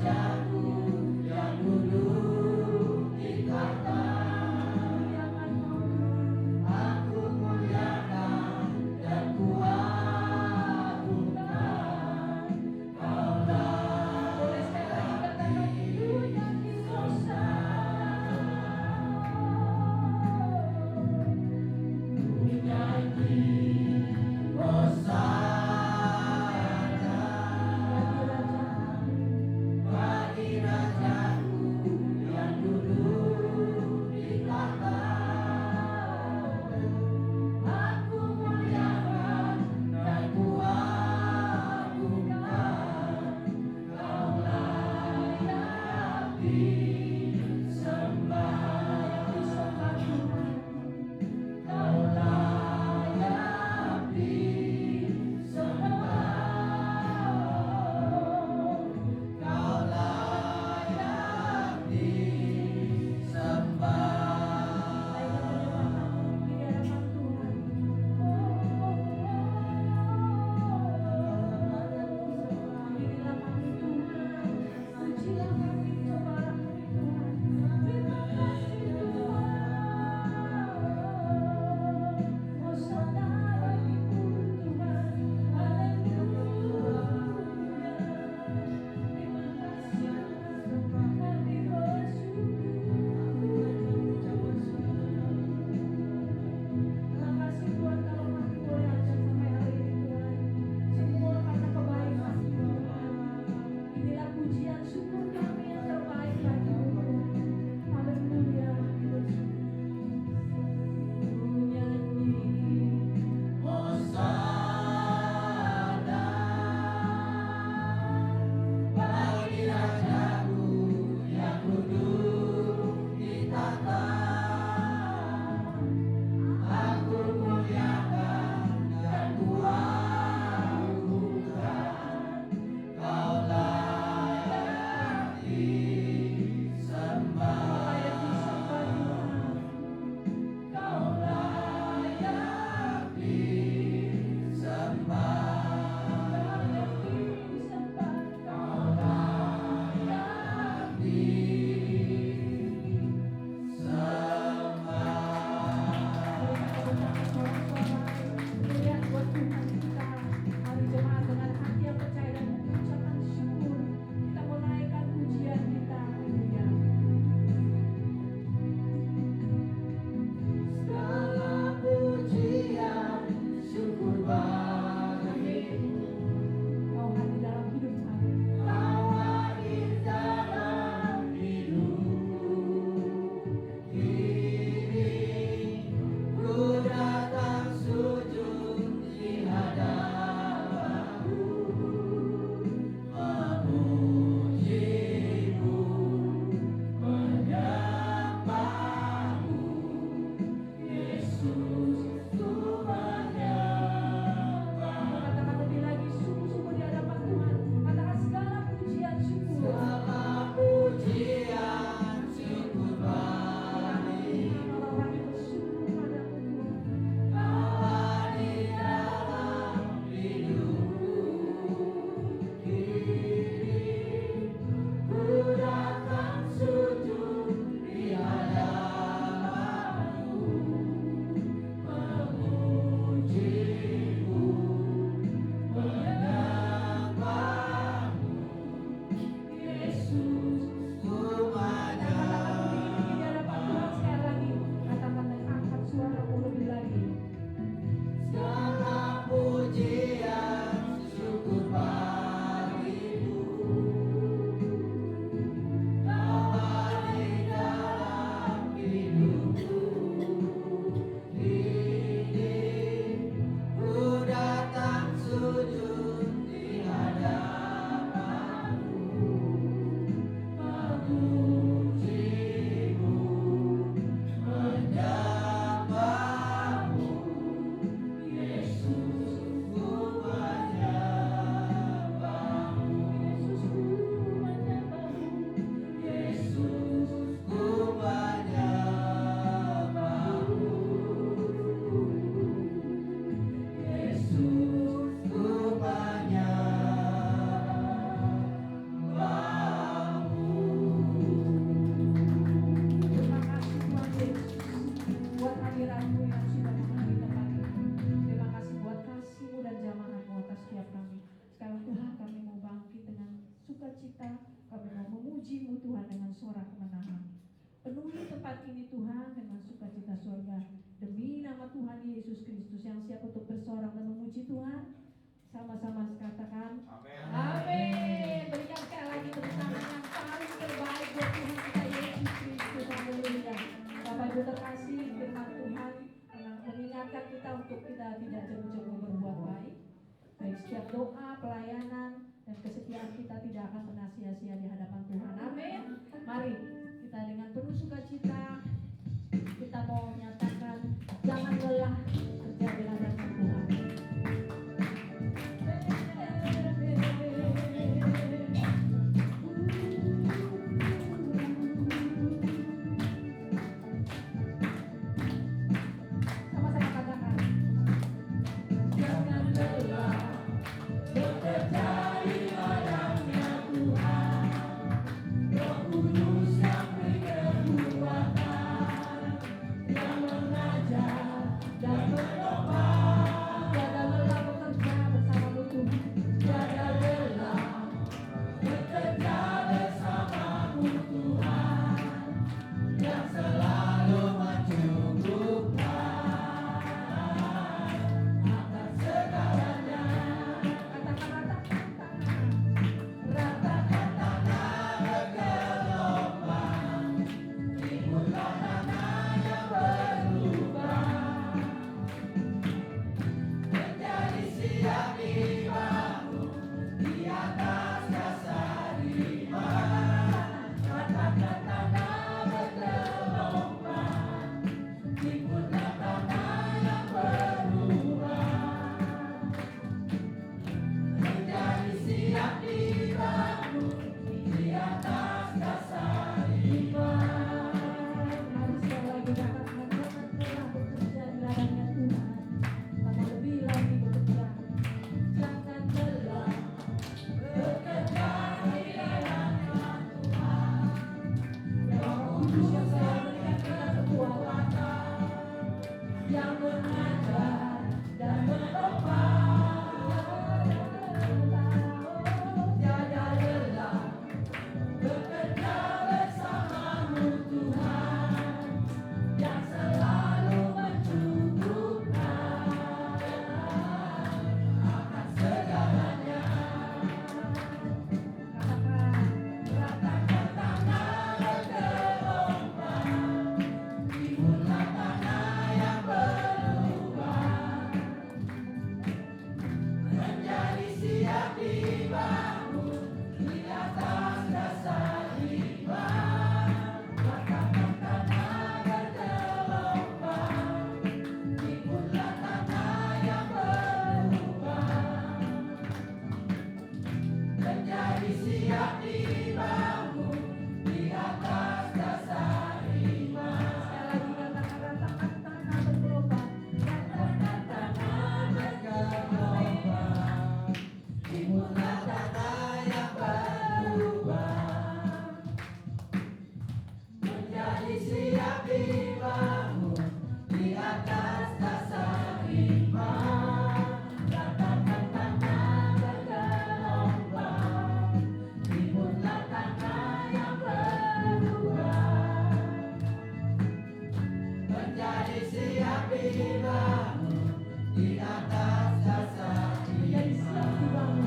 Hosana bagi Tuhan dengan suara kemenangan. Penuhi tempat ini Tuhan dengan sukacita surga. Demi nama Tuhan Yesus Kristus yang siap untuk bersorak dan memuji Tuhan. Sama-sama katakan amin. Amin. Berikan sekali lagi tepuk tangan yang paling terbaik buat Tuhan kita Yesus Kristus. Haleluya. Bapak Ibu terkasih, firman Tuhan mengingatkan kita untuk kita tidak jemu-jemu berbuat baik. Baik setiap doa, pelayanan, dan kesetiaan kita tidak akan pernah sia-sia di hadapan Tuhan. Amin. Mari kita dengan penuh sukacita kita mau menyatakan jangan lelah kerja di hadapan Tuhan. Sama-sama katakan jangan lelah bekerja di ladangnya Tuhan. Roh Kudus yang beri kekuatan, yang mengajar dan menopang. Tiada lelah bekerja bersamamu Tuhan. Tiada lelah bekerja bersamamu Tuhan, yang selalu mencukupkan akan segalanya. Ratakan tanah bergelombang, timbullah tanah yang berubah, menjadi siap dibangun di atas dasar iman. Ratakan tanah bergelombang, timbullah tanah yang berubah, menjadi siap dibangun di atas dasar iman. Mari sekali lagi katakan jangan lelah bekerja di ladangnya Tuhan. Tambah lebih lagi bekerja. Jangan lelah bekerja di ladangnya Tuhan. Roh Kudus yang selalu memberikan kita kekuatan, yang mengajar dan menopang. Tiada lelah bekerja bersamamu Tuhan, yang selalu mencukupkan akan segalanya. Katakan ratakan tanah bergelombang, timbullah tanah yang berubah, menjadi siap dibangun di atas dasar iman. Ratakan tanah bergelombang, timbullah tanah yang berubah, menjadi siap dibangun di atas dasar iman. Sekali lagi katakan ratakan tanah bergelombang, ratakan tanah bergelombang, timbullah tanah yang berubah, menjadi siap dibangun di atas dasar iman. Ratakan tanah bergelombang, timbullah tanah yang berubah, menjadi siap dibangun di atas dasar iman.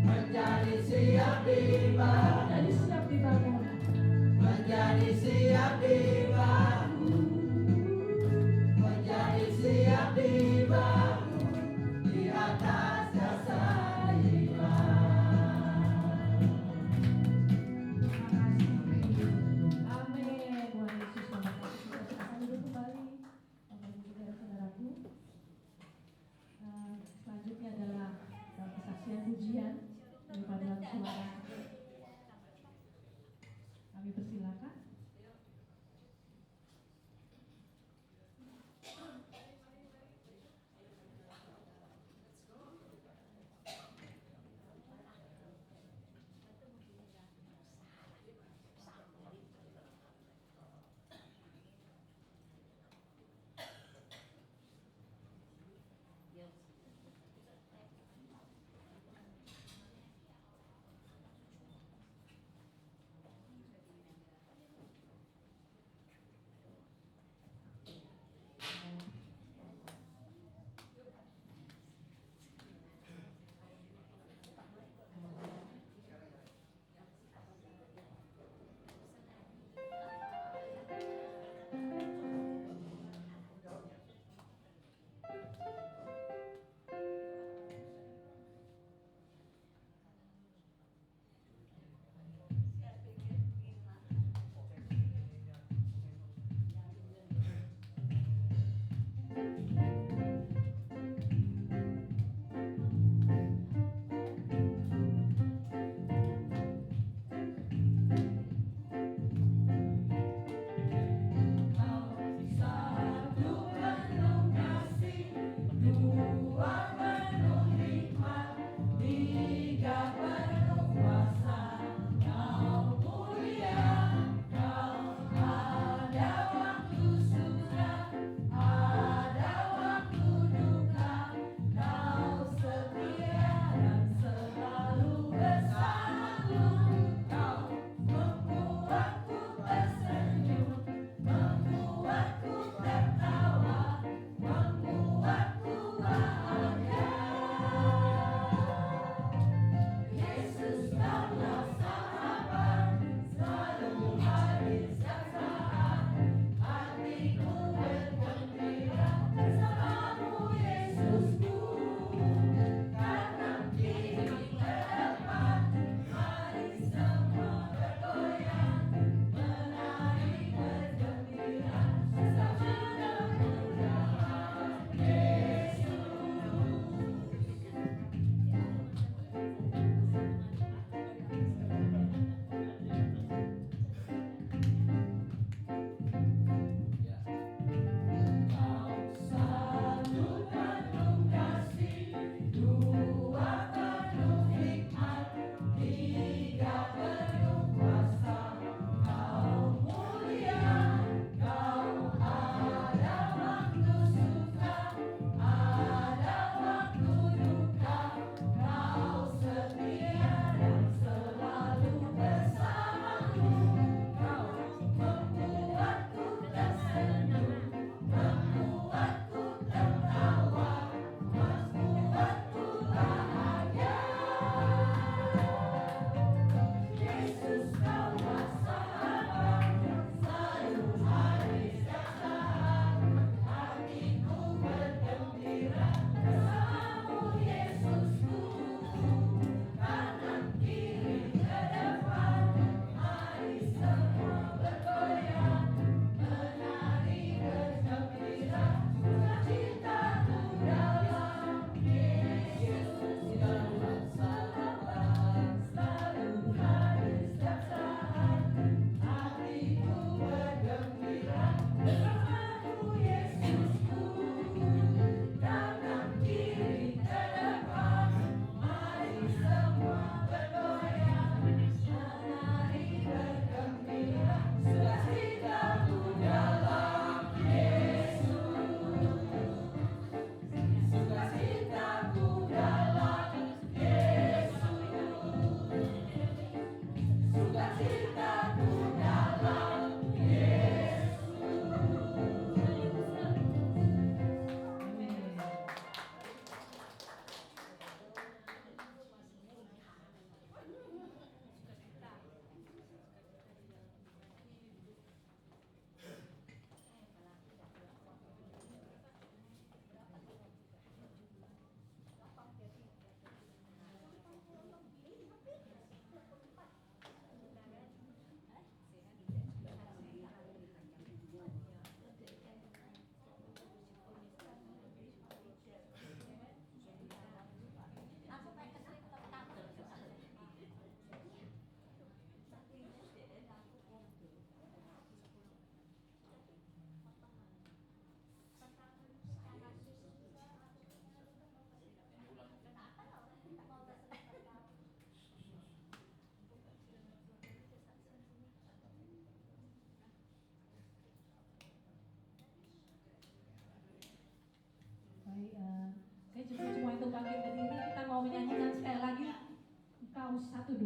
Menjadi siap dibangun, menjadi siap dibangun, menjadi siap dibangun di atas dasar iman. Amin. Tuhan Yesus memberkati kita. Silakan duduk kembali. Bapak Ibu saudaraku. Selanjutnya adalah kesaksian pujian dari paduan suara. Kami persilakan.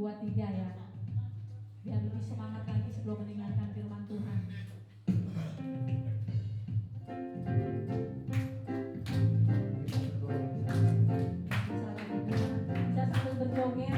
2, 3 ya. Biar lebih semangat lagi sebelum mendengarkan firman Tuhan. Bisa sambil berjoget.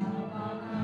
Apakah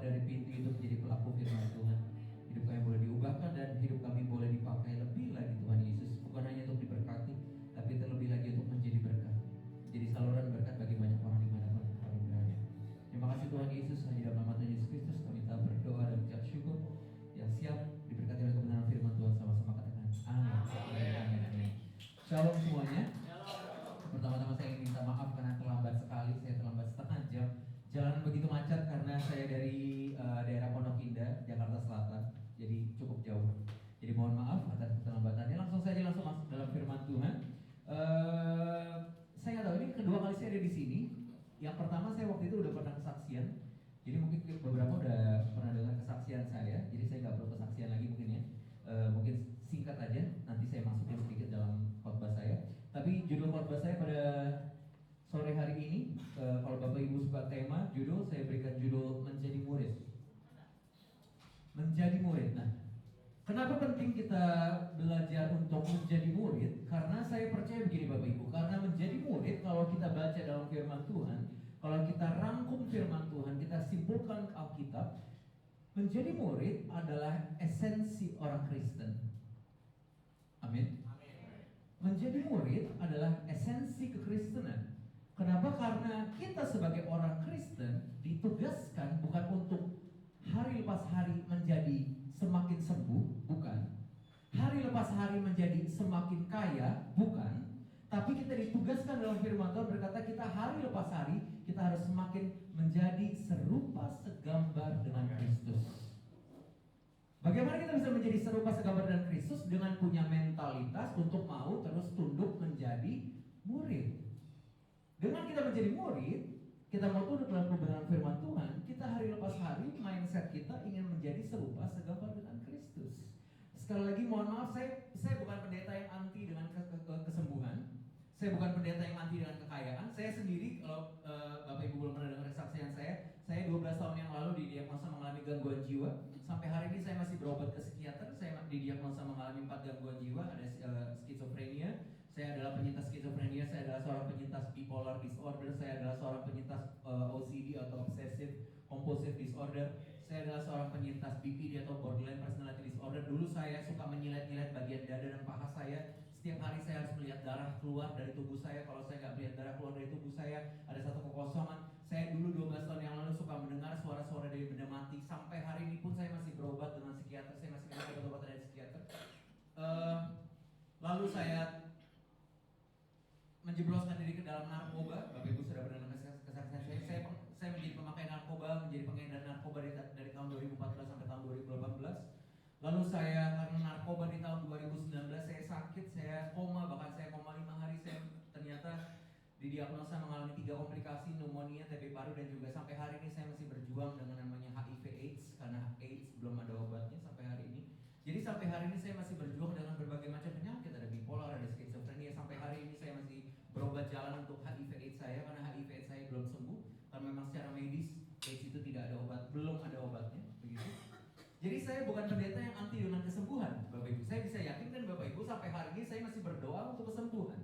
dari pintu itu menjadi pelaku firman Tuhan. Hidup kami boleh diubahkan dan hidup kami boleh dipakai lebih lagi Tuhan Yesus. Bukan hanya untuk diberkati, tapi terlebih lagi untuk menjadi berkat, jadi saluran berkat bagi banyak orang dimanapun kami berada. Terima kasih Tuhan Yesus, hanya dalam nama Tuhan Yesus Kristus kami telah berdoa dan ucap syukur. Yang siap diberkati oleh kebenaran firman Tuhan, sama-sama katakan amin. Shalom semuanya. Pertama-tama saya ingin minta maaf karena terlambat sekali, saya terlambat setengah jam. Jalan begitu macet karena saya dari daerah Pondok Indah, Jakarta Selatan, jadi cukup jauh. Jadi mohon maaf atas keterlambatannya. Langsung masuk dalam firman Tuhan. Saya nggak tahu, ini kedua kali saya ada di sini. Yang pertama saya waktu itu udah pernah kesaksian. Jadi mungkin beberapa udah pernah dengar kesaksian saya. Jadi saya nggak perlu kesaksian lagi mungkin ya. Mungkin singkat aja. Nanti saya masukin sedikit dalam khotbah saya. Tapi judul khotbah saya pada sore hari ini, kalau Bapak Ibu suka tema judul, saya berikan judul menjadi murid. Menjadi murid. Nah, kenapa penting kita belajar untuk menjadi murid? Karena saya percaya begini Bapak Ibu, karena menjadi murid, kalau kita baca dalam firman Tuhan, kalau kita rangkum firman Tuhan, kita simpulkan Alkitab, menjadi murid adalah esensi orang Kristen. Amin. Menjadi murid adalah esensi kekristenan. Kenapa? Karena kita sebagai orang Kristen ditugaskan bukan untuk hari lepas hari menjadi semakin sembuh, bukan. Hari lepas hari menjadi semakin kaya, bukan. Tapi kita ditugaskan dalam firman Tuhan berkata kita hari lepas hari kita harus semakin menjadi serupa segambar dengan Kristus. Bagaimana kita bisa menjadi serupa segambar dengan Kristus? Dengan punya mentalitas untuk mau terus tunduk menjadi murid. Dengan kita menjadi murid, kita mau tunduk dalam kebenaran firman Tuhan, kita hari lepas hari mindset kita ingin menjadi serupa segambar dengan Kristus. Sekali lagi mohon maaf, saya bukan pendeta yang anti dengan kesembuhan. Saya bukan pendeta yang anti dengan kekayaan. Saya sendiri, kalau Bapak Ibu belum pernah dengar kesaksian saya 12 tahun yang lalu didiagnosa mengalami gangguan jiwa. Sampai hari ini saya masih berobat ke psikiater. Saya didiagnosa mengalami 4 gangguan jiwa, ada skizofrenia. Saya adalah penyintas skizofrenia, saya adalah seorang penyintas bipolar disorder, saya adalah seorang penyintas OCD atau obsessive compulsive disorder. Saya adalah seorang penyintas BPD atau borderline personality disorder. Dulu saya suka menyilet-nyilet bagian dada dan paha saya. Setiap hari saya harus melihat darah keluar dari tubuh saya. Kalau saya nggak melihat darah keluar dari tubuh saya, ada satu kekosongan. Saya dulu 12 tahun yang lalu suka mendengar suara-suara dari benda mati. Sampai hari ini pun saya masih berobat dengan psikiater. Saya masih minum obat-obatan dari psikiater. Lalu saya menjebloskan diri ke dalam narkoba. Bapak Ibu sudah pernah dengar kesaksian saya menjadi pemakai narkoba, menjadi pengedar narkoba dari tahun 2014 sampai tahun 2018. Lalu saya karena narkoba di tahun 2019 saya sakit, saya koma, bahkan saya koma 5 hari. Saya ternyata didiagnosa mengalami 3 komplikasi, pneumonia, TB paru, dan juga sampai hari ini saya masih berjuang dengan namanya HIV/AIDS karena AIDS belum ada obatnya sampai hari ini. Jadi sampai hari ini saya masih berjuang dengan berbagai macam penyakit, ada bipolar, ada skizofrenia. Sampai hari ini saya masih berobat jalan untuk HIV/AIDS saya karena HIV/AIDS saya belum sembuh. Karena memang secara medis AIDS itu tidak ada obat, belum ada obatnya, begitu. Jadi saya bukan pendeta yang anti dengan kesembuhan, Bapak Ibu. Saya bisa yakinkan Bapak Ibu sampai hari ini saya masih berdoa untuk kesembuhan.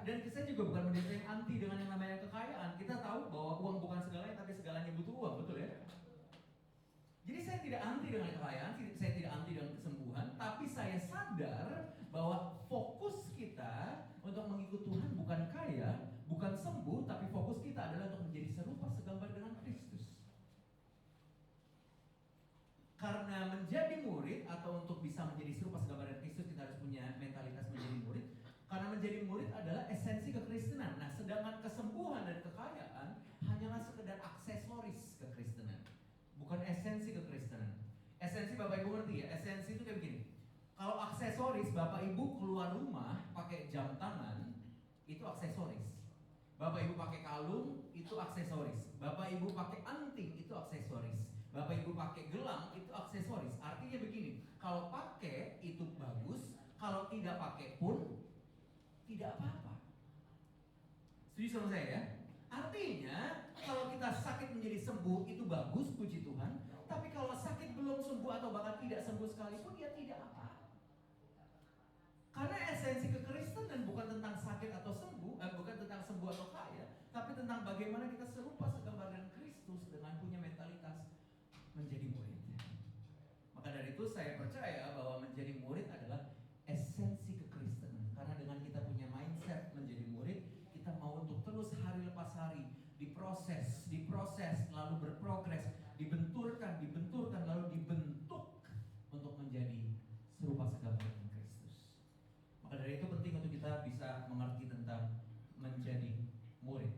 Dan saya juga bukan pendeta yang anti dengan yang namanya kekayaan. Kita tahu bahwa uang bukan segalanya, tapi segalanya butuh uang, betul ya? Jadi saya tidak anti dengan kekayaan, saya tidak anti dengan kesembuhan, tapi saya sadar bahwa fokus kita untuk mengikut Tuhan bukan kaya, bukan sembuh, tapi fokus kita adalah untuk menjadi serupa segambar dengan Kristus. Karena menjadi murid atau untuk bisa menjadi serupa segambar dengan Kristus kita harus punya mentalitas menjadi murid. Karena menjadi murid adalah esensi kekristenan. Nah, sedangkan kesembuhan dan kekayaan hanyalah sekedar aksesoris kekristenan, bukan esensi kekristenan. Esensi Bapak Ibu ngerti ya? Esensi itu kayak begini. Kalau aksesoris, Bapak Ibu keluar rumah pakai jam tangan, itu aksesoris. Bapak Ibu pakai kalung, itu aksesoris. Bapak Ibu pakai anting, itu aksesoris. Bapak Ibu pakai gelang, itu aksesoris. Artinya begini, kalau pakai itu bagus, kalau tidak pakai pun tidak apa-apa. Setuju sama saya ya? Artinya kalau kita sakit menjadi sembuh itu bagus, puji Tuhan. Tapi kalau sakit belum sembuh atau bahkan tidak sembuh sekalipun, ya tidak apa-apa. Karena esensi kekristenan bukan tentang sakit atau sembuh, bukan tentang sembuh atau kaya, tapi tentang bagaimana kita serupa segambar dengan Kristus dengan punya mentalitas saya percaya bahwa menjadi murid adalah esensi kekristenan. Karena dengan kita punya mindset menjadi murid, kita mau untuk terus hari lepas hari diproses, lalu berprogres, dibenturkan, lalu dibentuk untuk menjadi serupa segambar dengan Kristus. Maka dari itu penting untuk kita bisa mengerti tentang menjadi murid.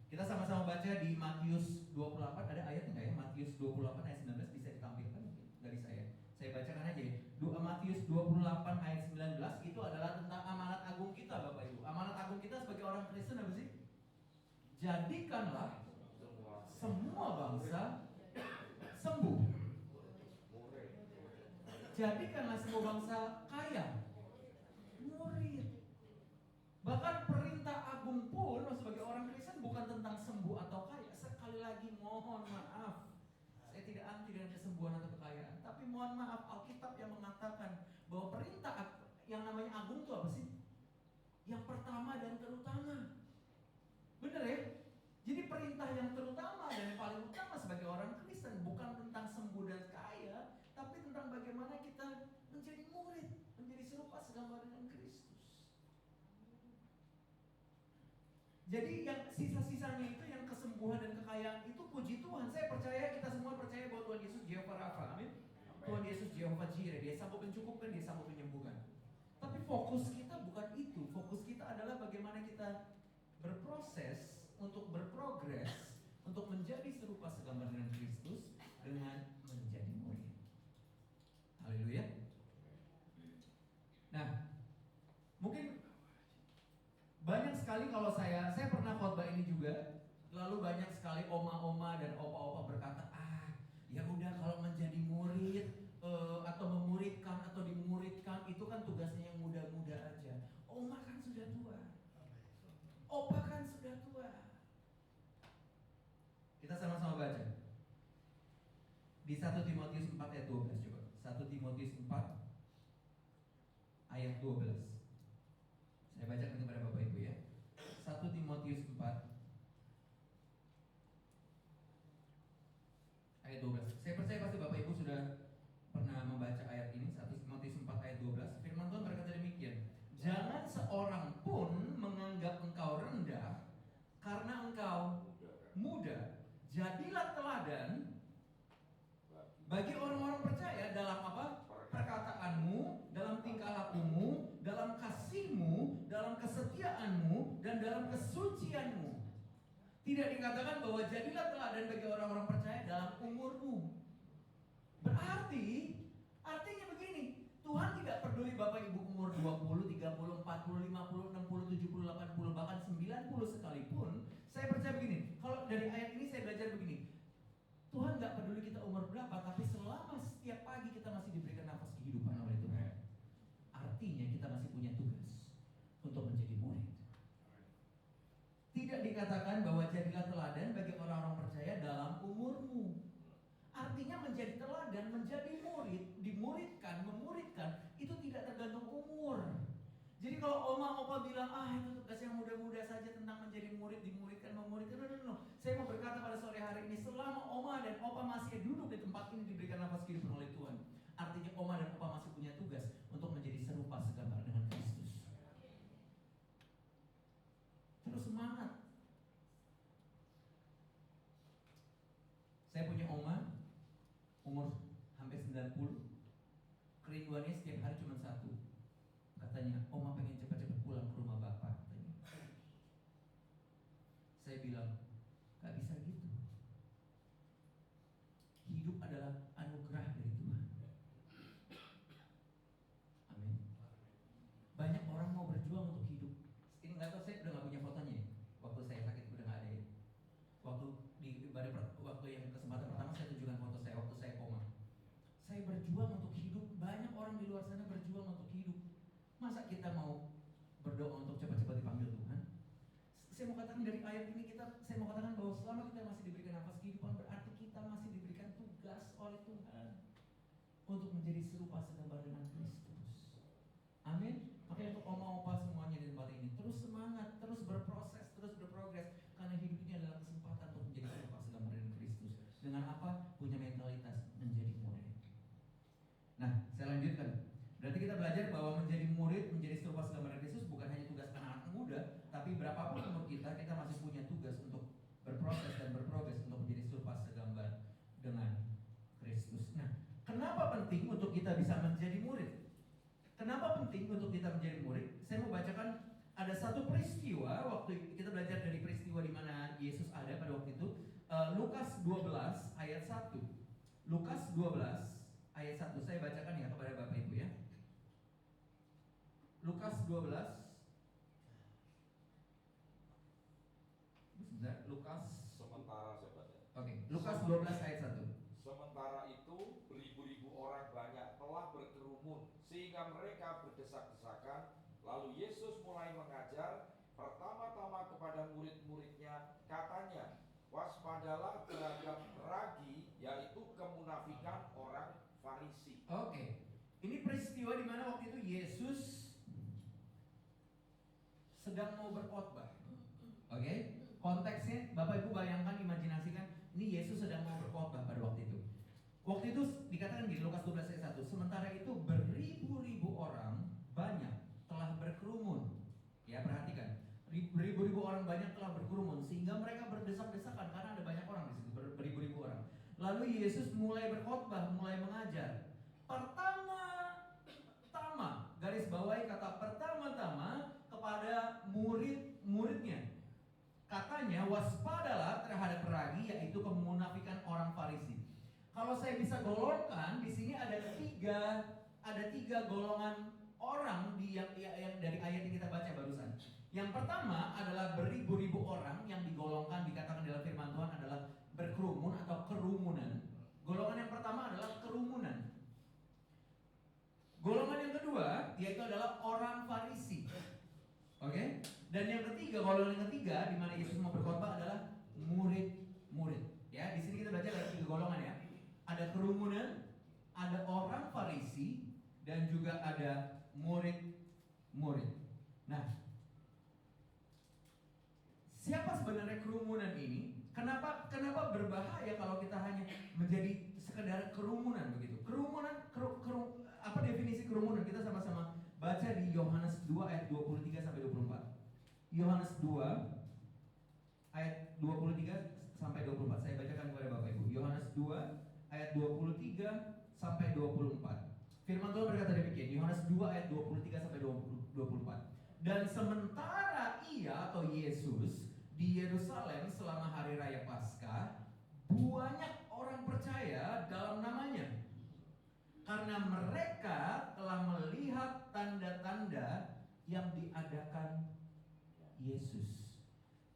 Kita sama-sama baca di Matius 28, ada ayat enggak ya? Matius 28 ayat 19 bisa ditampilkan mungkin dari saya. Saya bacakan aja ya. Matius 28 ayat 19 itu adalah tentang amanat agung kita, Bapak Ibu. Amanat agung kita sebagai orang Kristen apa sih? Jadikanlah semua bangsa sembuh. Jadikanlah semua bangsa kaya, murid. Bahkan perintah agung pun sebagai orang Kristen bukan tentang sembuh atau kaya. Sekali lagi mohon maaf, saya tidak anti dengan kesembuhan atau kekayaan, tapi mohon maaf, Alkitab yang mengatakan bahwa perintah yang namanya agung itu apa sih? Yang pertama dan terutama. Benar ya? Jadi perintah yang terutama dan yang paling utama sebagai orang Kristen bukan tentang sembuh dan kaya, tapi tentang bagaimana kita menjadi murid, menjadi serupa segambar dengan Kristus. Jadi yang sisa-sisanya itu, yang kesembuhan dan kekayaan itu, puji Tuhan, saya percaya, kita semua percaya bahwa Tuhan Yesus Jehovah Rafa, amin. Tuhan Yesus Jehovah Jireh, Dia sanggup mencukupkan, Dia sanggup menyembuhkan. Tapi fokus kita bukan itu. Fokus kita adalah bagaimana kita berproses untuk berprogres, untuk menjadi serupa segambar dengan Kristus, dengan menjadi murid. Haleluya. Nah, mungkin banyak sekali kalau saya pernah khotbah ini juga, lalu banyak sekali oma-oma dan opa-opa berkata, ya udah kalau menjadi murid atau memuridkan atau dimuridkan itu kan tugasnya yang muda-muda aja. Oma kan sudah tua, opa kan sudah tua. Kita sama-sama baca di 1 Timotius 4 ayat 12 coba. 1 Timotius 4 ayat 12. Saya bacakan kepada Bapak Ibu ya. 1 Timotius 4 ayat 12. Saya percaya pasti Bapak Ibu sudah pernah membaca ayat ini. 1 Timotius 4 ayat 12. Firman Tuhan berkata demikian, jangan seorang pun menganggap engkau rendah karena engkau muda. Jadilah teladan bagi orang-orang percaya dalam apa? Perkataanmu, dalam tingkah lakumu, dalam kasihmu, dalam kesetiaanmu, dan dalam kesucianmu. Tidak dikatakan bahwa jadilah teladan bagi orang-orang percaya dalam umurmu. Berarti, artinya begini, Tuhan tidak peduli Bapak Ibu umur 20, 30, 40, 50, 60, 70, 80, bahkan 90 sekalipun. Saya percaya begini, kalau dari ayat ini saya belajar begini, Tuhan gak peduli kita umur berapa, tapi selama setiap pagi kita masih diberikan nafas kehidupan oleh Tuhan, artinya kita masih punya tugas untuk menjadi murid. Tidak dikatakan bahwa jadilah teladan bagi orang-orang percaya dalam umurmu. Artinya menjadi teladan, menjadi murid, dimuridkan, memuridkan, itu tidak tergantung umur. Jadi kalau oma opa bilang, itu tugas yang muda-muda saja tentang menjadi murid, dimuridkan, memuridkan, no. Saya mau berkata pada sore hari ini, selama oma dan opa masih duduk di tempat ini diberikan nafas kehidupan oleh Tuhan, artinya oma dan opa masih punya tugas untuk menjadi serupa segambar dengan Kristus. Terus semangat. Saya punya oma, umur hampir 90, kerinduannya setiap hari cuma satu. Katanya, oma pengen cepat-cepat pulang ke rumah bapak, katanya. Saya bilang, gak bisa gitu. Hidup adalah anugerah dari Tuhan. Amin. Banyak orang mau berjuang untuk hidup. Ini gak tahu, saya udah gak punya fotonya ya. Waktu saya sakit udah gak ada ya. Waktu yang kesempatan pertama saya tunjukkan foto saya waktu saya koma. Saya berjuang untuk hidup. Banyak orang di luar sana berjuang untuk hidup. Masa kita mau berdoa untuk cepat-cepat dipanggil Tuhan? Saya mau katakan dari ayat ini saya mau katakan bahwa selama kita masih diberikan nafas kehidupan, berarti kita masih diberikan tugas oleh Tuhan untuk menjadi serupa segambar dengan Kristus. Amin. Makanya untuk oma opa semuanya di tempat ini, terus semangat, terus berproses, terus berprogres, karena hidup ini adalah kesempatan untuk menjadi serupa segambar dengan Kristus. Dengan apa? Punya mentalitas menjadi murid. Nah, penting untuk kita menjadi murid, saya mau bacakan ada satu peristiwa waktu kita belajar dari peristiwa di mana Yesus ada pada waktu itu. Lukas 12 ayat 1. Lukas 12 ayat 1 saya bacakan ya kepada Bapak Ibu ya. Lukas 12. Sebentar, Lukas. Sementara saya baca. Oke, Lukas 12 ayat 1. Sementara itu beribu-ribu orang banyak telah berkerumun sehingga mereka berdesak-desakan. Lalu Yesus mulai mengajar pertama-tama kepada murid-muridnya, katanya, waspadalah terhadap ragi, yaitu kemunafikan orang Farisi. Oke. Ini peristiwa di mana waktu itu Yesus sedang mau berkhotbah. Oke. Konteksnya Bapak Ibu bayangkan, imajinasikan, ini Yesus sedang mau berkhotbah pada waktu itu. Waktu itu dikatakan di Lukas 12 ayat 1, sementara itu beribu-ribu orang banyak telah berkerumun. Ya, perhatikan. Beribu-ribu orang banyak telah berkerumun sehingga mereka berdesak-desakan karena ada banyak orang di situ, beribu-ribu orang. Lalu Yesus mulai berkhotbah, mulai mengajar. Pertama-tama, garis bawahi kata pertama-tama kepada murid-muridnya. Katanya, waspadalah terhadap ragi, yaitu kemunafikan orang Farisi. Kalau saya bisa golongkan, di sini ada tiga golongan orang yang dari ayat yang kita baca barusan. Yang pertama adalah beribu-ribu orang yang digolongkan, dikatakan dalam firman Tuhan adalah berkerumun atau kerumunan. Golongan yang pertama adalah kerumunan. Golongan yang kedua yaitu adalah orang Farisi. Oke? Dan yang ketiga, golongan yang ketiga di mana Yesus mau berkhotbah adalah murid-murid. Ya, di sini kita belajar ada tiga golongan ya. Ada kerumunan, ada orang Farisi, dan juga ada murid-murid. Nah, siapa sebenarnya kerumunan ini? Kenapa berbahaya kalau kita hanya menjadi sekedar kerumunan begitu? Kerumunan, apa definisi kerumunan? Kita sama-sama baca di Yohanes 2 ayat 23 sampai 24. Yohanes 2 ayat 23 sampai 24. Saya bacakan kepada Bapak Ibu. Yohanes 2 ayat 23 sampai 24. Firman Tuhan berkata demikian, Yohanes 2 ayat 23 sampai 24. Dan sementara ia atau Yesus di Yerusalem selama hari raya Paskah, banyak orang percaya dalam namanya. Karena mereka telah melihat tanda-tanda yang diadakan Yesus.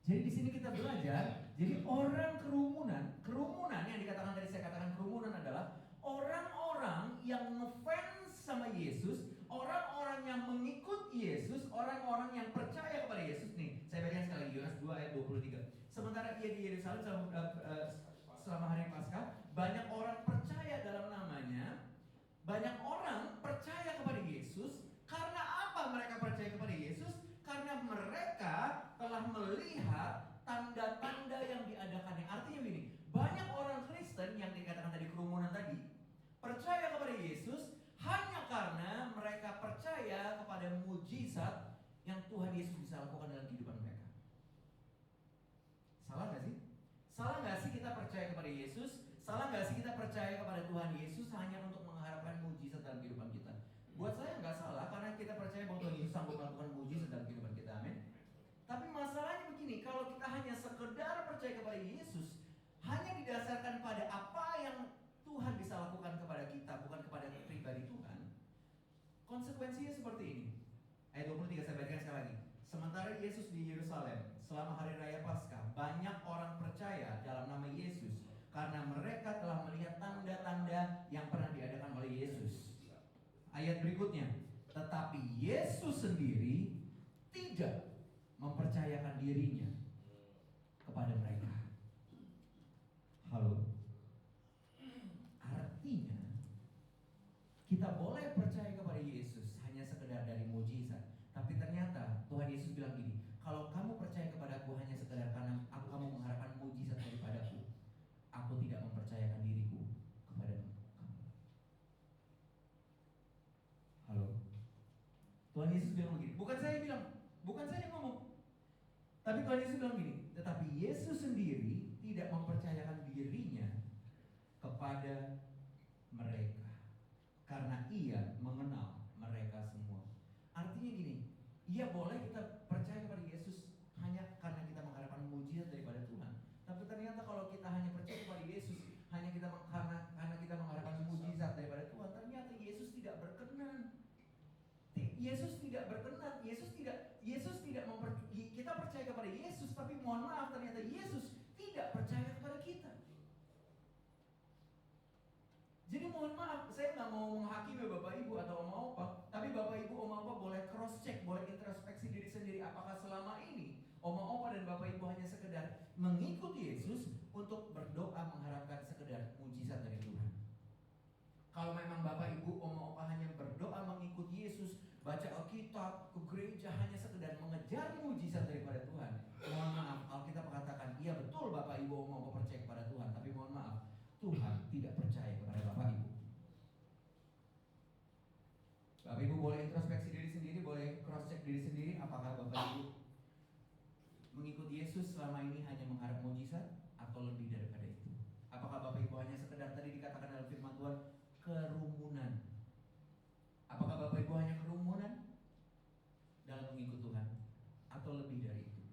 Jadi di sini kita belajar, jadi orang kerumunan yang dikatakan tadi saya katakan kerumunan adalah orang-orang yang ngefans sama Yesus, orang-orang yang mengikut Yesus, orang-orang yang percaya kepada Yesus. Nih, saya bacakan sekali lagi Yohanes 2 ayat 23. Sementara ia di Yerusalem selama hari Paskah, banyak orang percaya dalam namanya. Banyak orang percaya kepada Yesus. Karena apa mereka percaya kepada Yesus? Karena mereka telah melihat tanda-tanda yang diadakannya. Artinya begini, banyak orang Kristen yang dikatakan tadi kerumunan tadi percaya kepada Yesus hanya karena mereka percaya kepada mujizat yang Tuhan Yesus bisa lakukan dalam kehidupan mereka. Salah gak sih? Salah gak sih kita percaya kepada Yesus? Salah gak sih kita percaya kepada Tuhan Yesus hanya untuk mengharapkan mujizat dalam kehidupan kita? Buat saya nggak salah karena kita percaya bahwa Tuhan Yesus sanggup melakukan mujizat dalam kehidupan kita, amin. Tapi masalahnya begini, kalau kita hanya sekedar percaya kepada Yesus, hanya didasarkan pada apa yang Tuhan bisa lakukan kepada kita, bukan kepada pribadi Tuhan, konsekuensinya seperti ini. Ayat 23 saya bacakan sekali lagi. Sementara Yesus di Yerusalem selama hari raya Paskah, banyak orang percaya dalam nama Yesus karena mereka telah melihat tanda-tanda yang pernah diadakan oleh Yesus. Ayat berikutnya, tetapi Yesus sendiri tidak mempercayakan dirinya kepada mereka. Halo. Artinya kita boleh percaya kepada Yesus hanya sekedar dari mujizat, tapi ternyata Tuhan Yesus bilang gini, kalau kamu percaya kepadaku hanya sekedar karena kamu mengharapkan mujizat daripadaku, aku tidak mempercayakan diriku kepada kamu. Halo. Tuhan Yesus bilang begini, bukan saya yang ngomong, tapi Tuhan Yesus bilang gini, tetapi Yesus sendiri tidak mempercayakan dirinya kepada mereka karena ia mengenal mereka semua. Iya, boleh kita percaya kepada Yesus hanya karena kita mengharapkan mujizat daripada Tuhan. Tapi ternyata kalau kita hanya percaya kepada Yesus hanya karena kita mengharapkan mujizat daripada Tuhan, ternyata Yesus tidak berkenan. Yesus tidak berkenan. Yesus tidak kita percaya kepada Yesus, tapi mohon maaf ternyata Yesus tidak percaya kepada kita. Jadi mohon maaf, saya nggak mau menghakimi Bapak Ibu atau Oma Opa, tapi Bapak Ibu Oma Opa boleh cross check, boleh introspeksi diri sendiri. Apakah selama ini Oma Opa dan Bapak Ibu hanya sekedar mengikuti Yesus untuk berdoa mengharapkan sekedar mujizat dari Tuhan? Kalau memang Bapak Ibu Oma Opa hanya berdoa mengikuti Yesus, baca Alkitab, ke gereja hanya sekedar mengejar mujizat daripada Tuhan, mohon maaf, Alkitab mengatakan iya betul Bapak Ibu Oma Opa percaya kepada Tuhan, tapi mohon maaf, Tuhan tidak percaya kepada Bapak Ibu. Bapak Ibu boleh introspeksi diri sendiri, boleh cross check diri sendiri. Apakah Bapak Ibu mengikuti Yesus selama ini hanya mengharap mujizat atau lebih daripada itu? Apakah Bapak Ibu hanya sekedar tadi dikatakan dalam firman Tuhan kerumunan? Apakah Bapak Ibu hanya kerumunan dalam mengikut Tuhan atau lebih dari itu?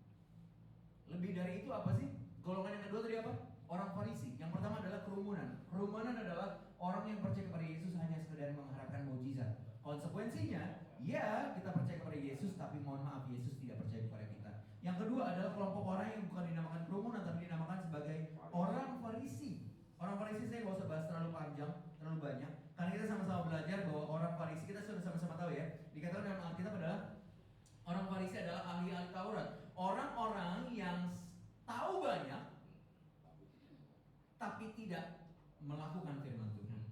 Lebih dari itu apa sih? Golongan yang kedua tadi apa? Orang Farisi. Yang pertama adalah kerumunan. Kerumunan adalah orang yang percaya kepada Yesus hanya sekedar mengharapkan mujizat. Konsekuensinya, ya kita percaya kepada Yesus, tapi mohon maaf Yesus tidak percaya kepada kita. Yang kedua adalah kelompok orang yang bukan dinamakan kerumunan, tapi dinamakan sebagai orang Farisi. Orang Farisi saya nggak usah bahas terlalu panjang, terlalu banyak, karena kita sama-sama belajar bahwa orang Farisi, kita sudah sama-sama tahu ya, dikatakan dalam Alkitab adalah orang Farisi adalah ahli-ahli Taurat. Orang-orang yang tahu banyak tapi tidak melakukan firman Tuhan.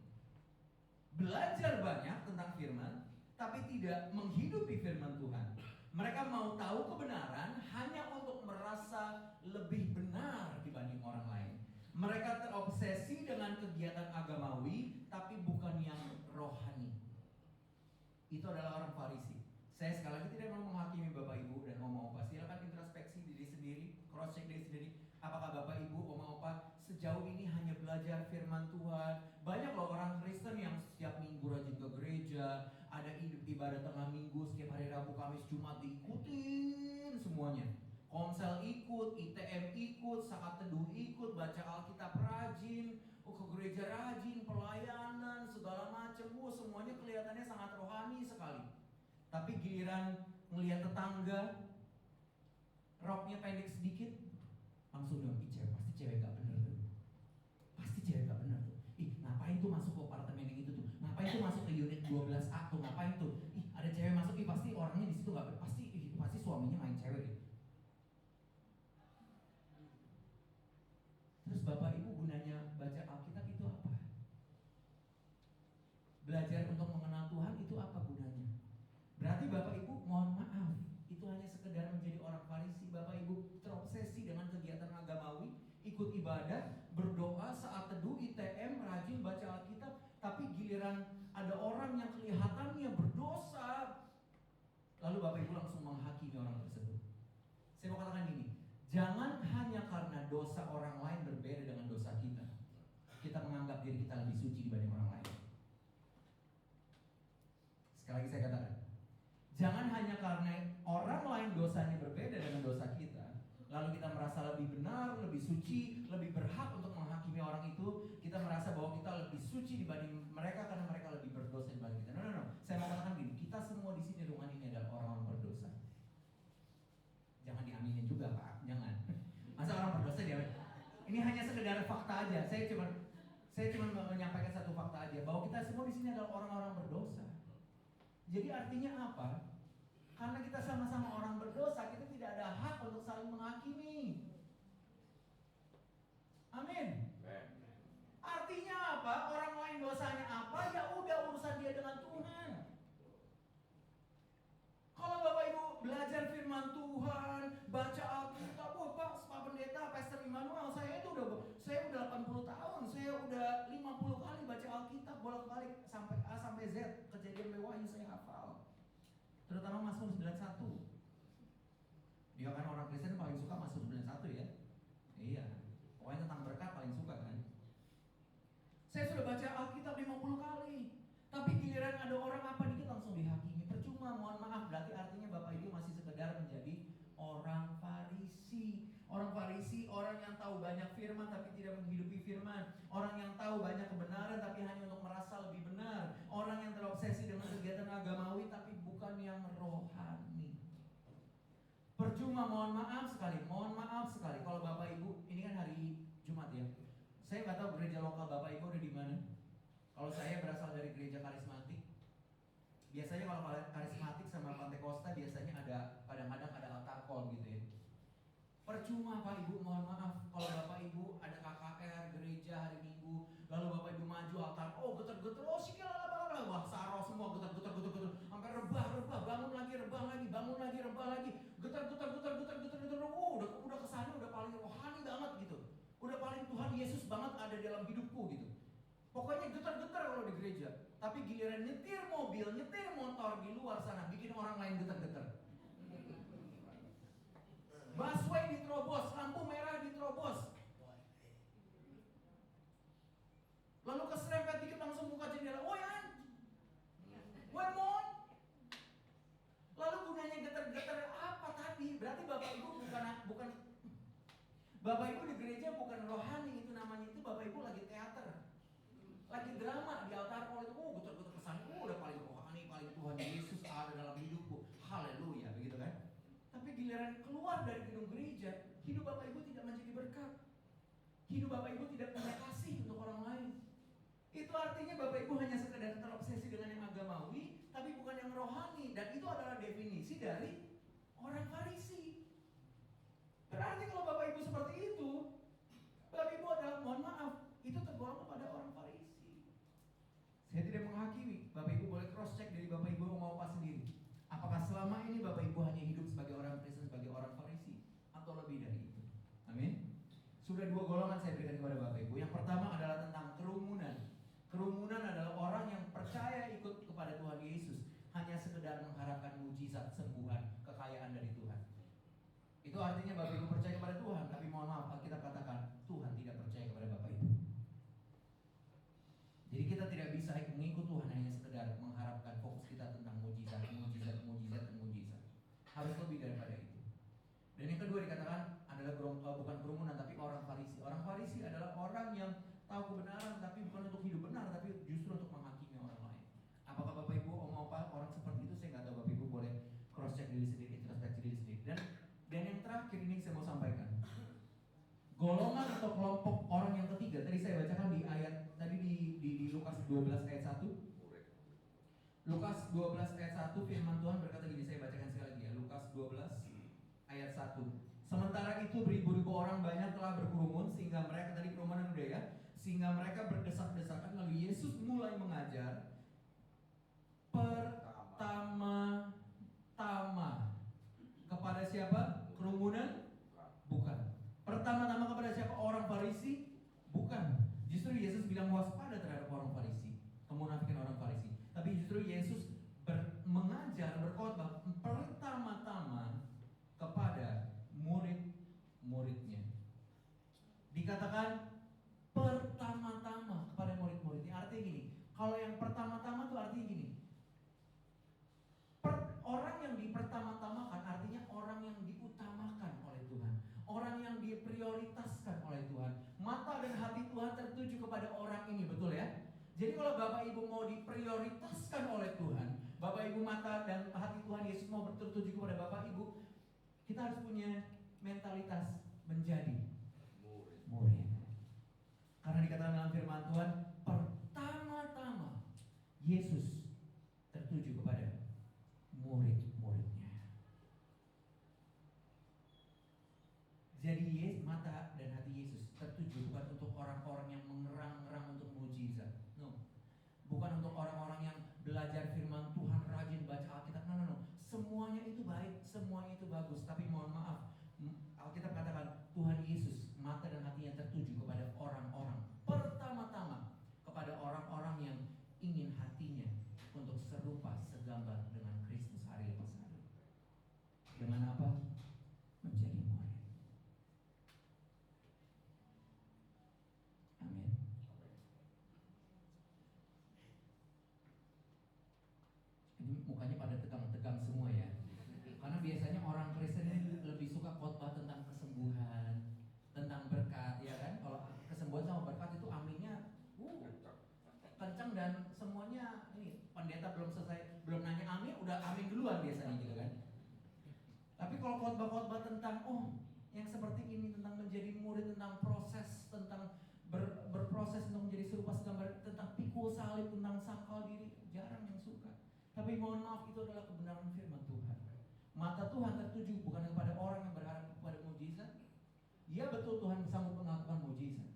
Belajar banyak tentang firman tapi tidak menghidupi firman Tuhan. Mereka mau tahu kebenaran hanya untuk merasa lebih benar dibanding orang lain. Mereka terobsesi dengan kegiatan agamawi tapi bukan yang rohani. Itu adalah orang Farisi. Saya sekali lagi tidak mau menghakimi Bapak Ibu dan Oma Opa. Silakan introspeksi diri sendiri, cross check diri sendiri. Apakah Bapak Ibu, Oma Opa sejauh ini hanya belajar firman Tuhan? Banyak loh orang Kristen yang setiap minggu rajin ke gereja, ada ibadah tengah minggu, setiap hari Rabu, Kamis, Jumat diikutin semuanya. Komsel ikut, ITM ikut, saat teduh ikut, baca Alkitab rajin, ke gereja rajin, pelayanan, segala macam. Semuanya kelihatannya sangat rohani sekali. Tapi giliran ngelihat tetangga roknya pendek sedikit, langsung dong, pasti cewek gak bener tuh. Pasti cewek gak bener tuh. Ngapain tuh masuk ke apartemen yang itu tuh? Ngapain tuh masuk ke unit 12A tuh? Ngapain tuh? Ada cewek masuk, pasti orangnya di situ gak bener. Pasti suaminya main cewek deh. Terus Bapak Ibu gunanya baca Alkitab itu apa? Belajar untuk mengenal Tuhan itu apa gunanya? Berarti Bapak Ibu mohon maaf, itu hanya sekedar menjadi orang Farisi. Bapak Ibu terobsesi dengan kegiatan agamawi, ikut ibadah, berdoa, saat teduh, ITM, rajin baca Alkitab, tapi giliran ada orang yang kelihatannya berdosa, lalu Bapak Ibu langsung menghakimi orang tersebut. Saya mau katakan gini, jangan hanya karena dosa orang lain berbeda dengan dosa kita menganggap diri kita lebih suci dibanding orang lain. Sekali lagi saya katakan, jangan hanya karena orang lain dosanya berbeda dengan dosa kita, lalu kita merasa lebih benar, lebih suci, lebih berhak untuk menghakimi orang itu. Kita merasa bahwa kita lebih suci dibanding mereka karena mereka lebih berdosa dibanding kita. No. Saya mau katakan gini, kita semua di sini ruangan ini adalah orang-orang berdosa. Jangan diaminin juga Pak, jangan. Masa orang berdosa dia? Ini hanya sekedar fakta aja. Saya cuma menyampaikan satu fakta aja, bahwa kita semua di sini adalah orang-orang berdosa. Jadi artinya apa? Karena kita sama-sama orang berdosa, kita tidak ada hak untuk saling menghakimi. Amin. Artinya apa? Orang lain dosanya apa? Ya udah, urusan dia dengan Tuhan. Kalau Bapak Ibu belajar firman Tuhan, baca Alkitab, Pak Pendeta, Pastor Immanuel, saya udah 80 tahun, saya udah 50 kali baca Alkitab bolak-balik sampai A sampai Z, Kejadian Wahyu saya hafal. Terutama Mazmur 91. Dia kan orang Kristen paling suka Mazmur 91 ya. Iya. Pokoknya tentang berkat paling suka kan. Saya sudah baca Alkitab 50 kali. Tapi giliran ada orang apa dikit langsung dihakimi. Percuma, mohon maaf, berarti artinya Bapak Ibu masih orang yang tahu banyak firman tapi tidak menghidupi firman, orang yang tahu banyak kebenaran tapi hanya untuk merasa lebih benar, orang yang terobsesi dengan kegiatan agamawi tapi bukan yang rohani. Percuma, mohon maaf sekali kalau Bapak Ibu, ini kan hari Jumat ya. Saya nggak tahu gereja lokal Bapak Ibu ada di mana. Kalau saya berasal dari gereja karismatik. Biasanya kalau karismatik sama Pantekosta biasanya kadang-kadang ada altar call gitu ya. Percuma Pak Ibu, mohon maaf, kalau Bapak Ibu ada KKR gereja hari Minggu, lalu Bapak Ibu maju altar, oh getar-getar, oh sikilala, bahasa roh semua getar-getar, sampai rebah, bangun lagi, rebah lagi, getar, udah kesannya udah paling rohani banget gitu, udah paling Tuhan Yesus banget ada dalam hidupku gitu. Pokoknya getar-getar kalau di gereja, tapi giliran nyetir mobil, nyetir motor di luar sana, bikin orang lain getar-getar. Busway diterobos, lampu merah diterobos. Lalu keserempet dikit langsung buka jendela. Woi anjing. Woi mon. Lalu gunanya getar-getar apa tadi? Berarti Bapak Ibu bukan Bapak Ibu di gereja bukan rohani, itu namanya, itu Bapak Ibu lagi teater. Lagi drama di altar call itu, getar-getar kesan, udah paling rohani, paling Tuhan Yesus ada dalam hidupku. Haleluya, begitu kan? Tapi giliran keluar dari gedung gereja, hidup Bapak Ibu tidak menjadi berkat. Hidup Bapak Ibu tidak punya kasih untuk orang lain. Itu artinya Bapak Ibu hanya sekedar terobsesi dengan yang agamawi, tapi bukan yang rohani. Dan itu adalah definisi dari orang Farisi. Berarti kalau Bapak Ibu seperti itu, Bapak Ibu adalah, mohon maaf, itu tergolong kepada orang Farisi. Saya tidak menghakimi. Bapak Ibu boleh cross check dari Bapak Ibu mau apa sendiri. Apakah selama ini Bapak Ibu hanya hidup sebagai orang Kristen, sebagai orang Farisi, atau lebih dari itu? Amin. Sudah dua golongan saya berikan kepada Bapak Ibu. Yang pertama adalah tentang kerumunan. Kerumunan adalah orang yang percaya ikut kepada Tuhan Yesus hanya sekedar mengharapkan mujizat, sembuhan, kekayaan dari Tuhan. Itu artinya Bapak Ibu percaya kepada Tuhan, tapi mohon maaf, kita katakan Tuhan tidak percaya kepada Bapak Ibu. Jadi kita tidak bisa mengikut Tuhan hanya sekedar mengharapkan fokus kita tentang mujizat. Harus lebih daripada itu. Dan yang kedua dikatakan adalah bukan kerumunan tapi orang Farisi. Orang Farisi adalah orang yang tahu kebenaran tapi bukan untuk hidup benar, tapi justru untuk menghakimi orang lain. Apakah Bapak Ibu mau apa orang seperti itu? Saya nggak tahu. Bapak Ibu boleh cross check diri sendiri, introspeksi diri sendiri. Dan yang terakhir ini saya mau sampaikan. Golongan atau kelompok orang yang ketiga, tadi saya bacakan di ayat tadi di Lukas 12 ayat 1. Lukas 12 ayat 1 firman Tuhan berkata gini, saya bacakan sekali lagi ya. Lukas 12 ayat 1. Sementara itu beribu-ribu orang banyak telah berkerumun sehingga mereka, tadi kerumunan udah ya, sehingga mereka berdesak-desakan, lalu Yesus mulai mengajar. Pertama-tama kepada siapa? Kerumunan? Bukan. Pertama-tama kepada siapa? Orang Farisi? Bukan. Justru Yesus bilang waspada terhadap orang Farisi, kemunafikan orang Farisi. Tapi justru Yesus mengajar, berkhotbah pertama-tama kepada murid-muridnya. Dikatakan pertama-tama kepada murid-muridnya. Artinya gini, kalau yang pertama-tama itu artinya gini, orang yang dipertama-tamakan artinya orang yang diutamakan oleh Tuhan, orang yang diprioritaskan oleh Tuhan. Mata dan hati Tuhan tertuju kepada orang ini, betul ya? Jadi kalau Bapak Ibu mau diprioritaskan oleh Tuhan, Bapak Ibu mata dan hati Tuhan Yesus mau tertuju kepada Bapak Ibu, kita harus punya mentalitas menjadi murid. Karena dikatakan dalam firman Tuhan, pertama-tama Yesus tertuju kepada murid-muridnya. Jadi mata dan hati Yesus tertuju bukan untuk orang-orang yang mengerang-erang untuk mujizat. No. Bukan untuk orang-orang yang belajar firman Tuhan, rajin baca Alkitab. No. Semuanya itu baik, semuanya itu bagus. Tapi mohon maaf, Alkitab katakan Tuhan Yesus mata dan hatinya tertuju kepada orang-orang. Pertama-tama kepada orang-orang yang ingin hatinya untuk serupa, segambar dengan Kristus hari lepas hari. Dengan apa? Menjadi murid. Amin. Ini mukanya pada tegang-tegang semua ya. Karena biasanya orang Kristen ini lebih suka khotbah tentang kesembuhan, tentang biasanya gitu kan. Tapi kalau khotbah-khotbah tentang yang seperti ini, tentang menjadi murid, tentang proses, tentang berproses untuk menjadi serupa segambar, tentang pikul salib, tentang sangkal diri, jarang yang suka. Tapi mohon maaf, itu adalah kebenaran firman Tuhan. Mata Tuhan tertuju bukan kepada orang yang berharap kepada mujizat. Ya betul, Tuhan sanggup melakukan mujizat,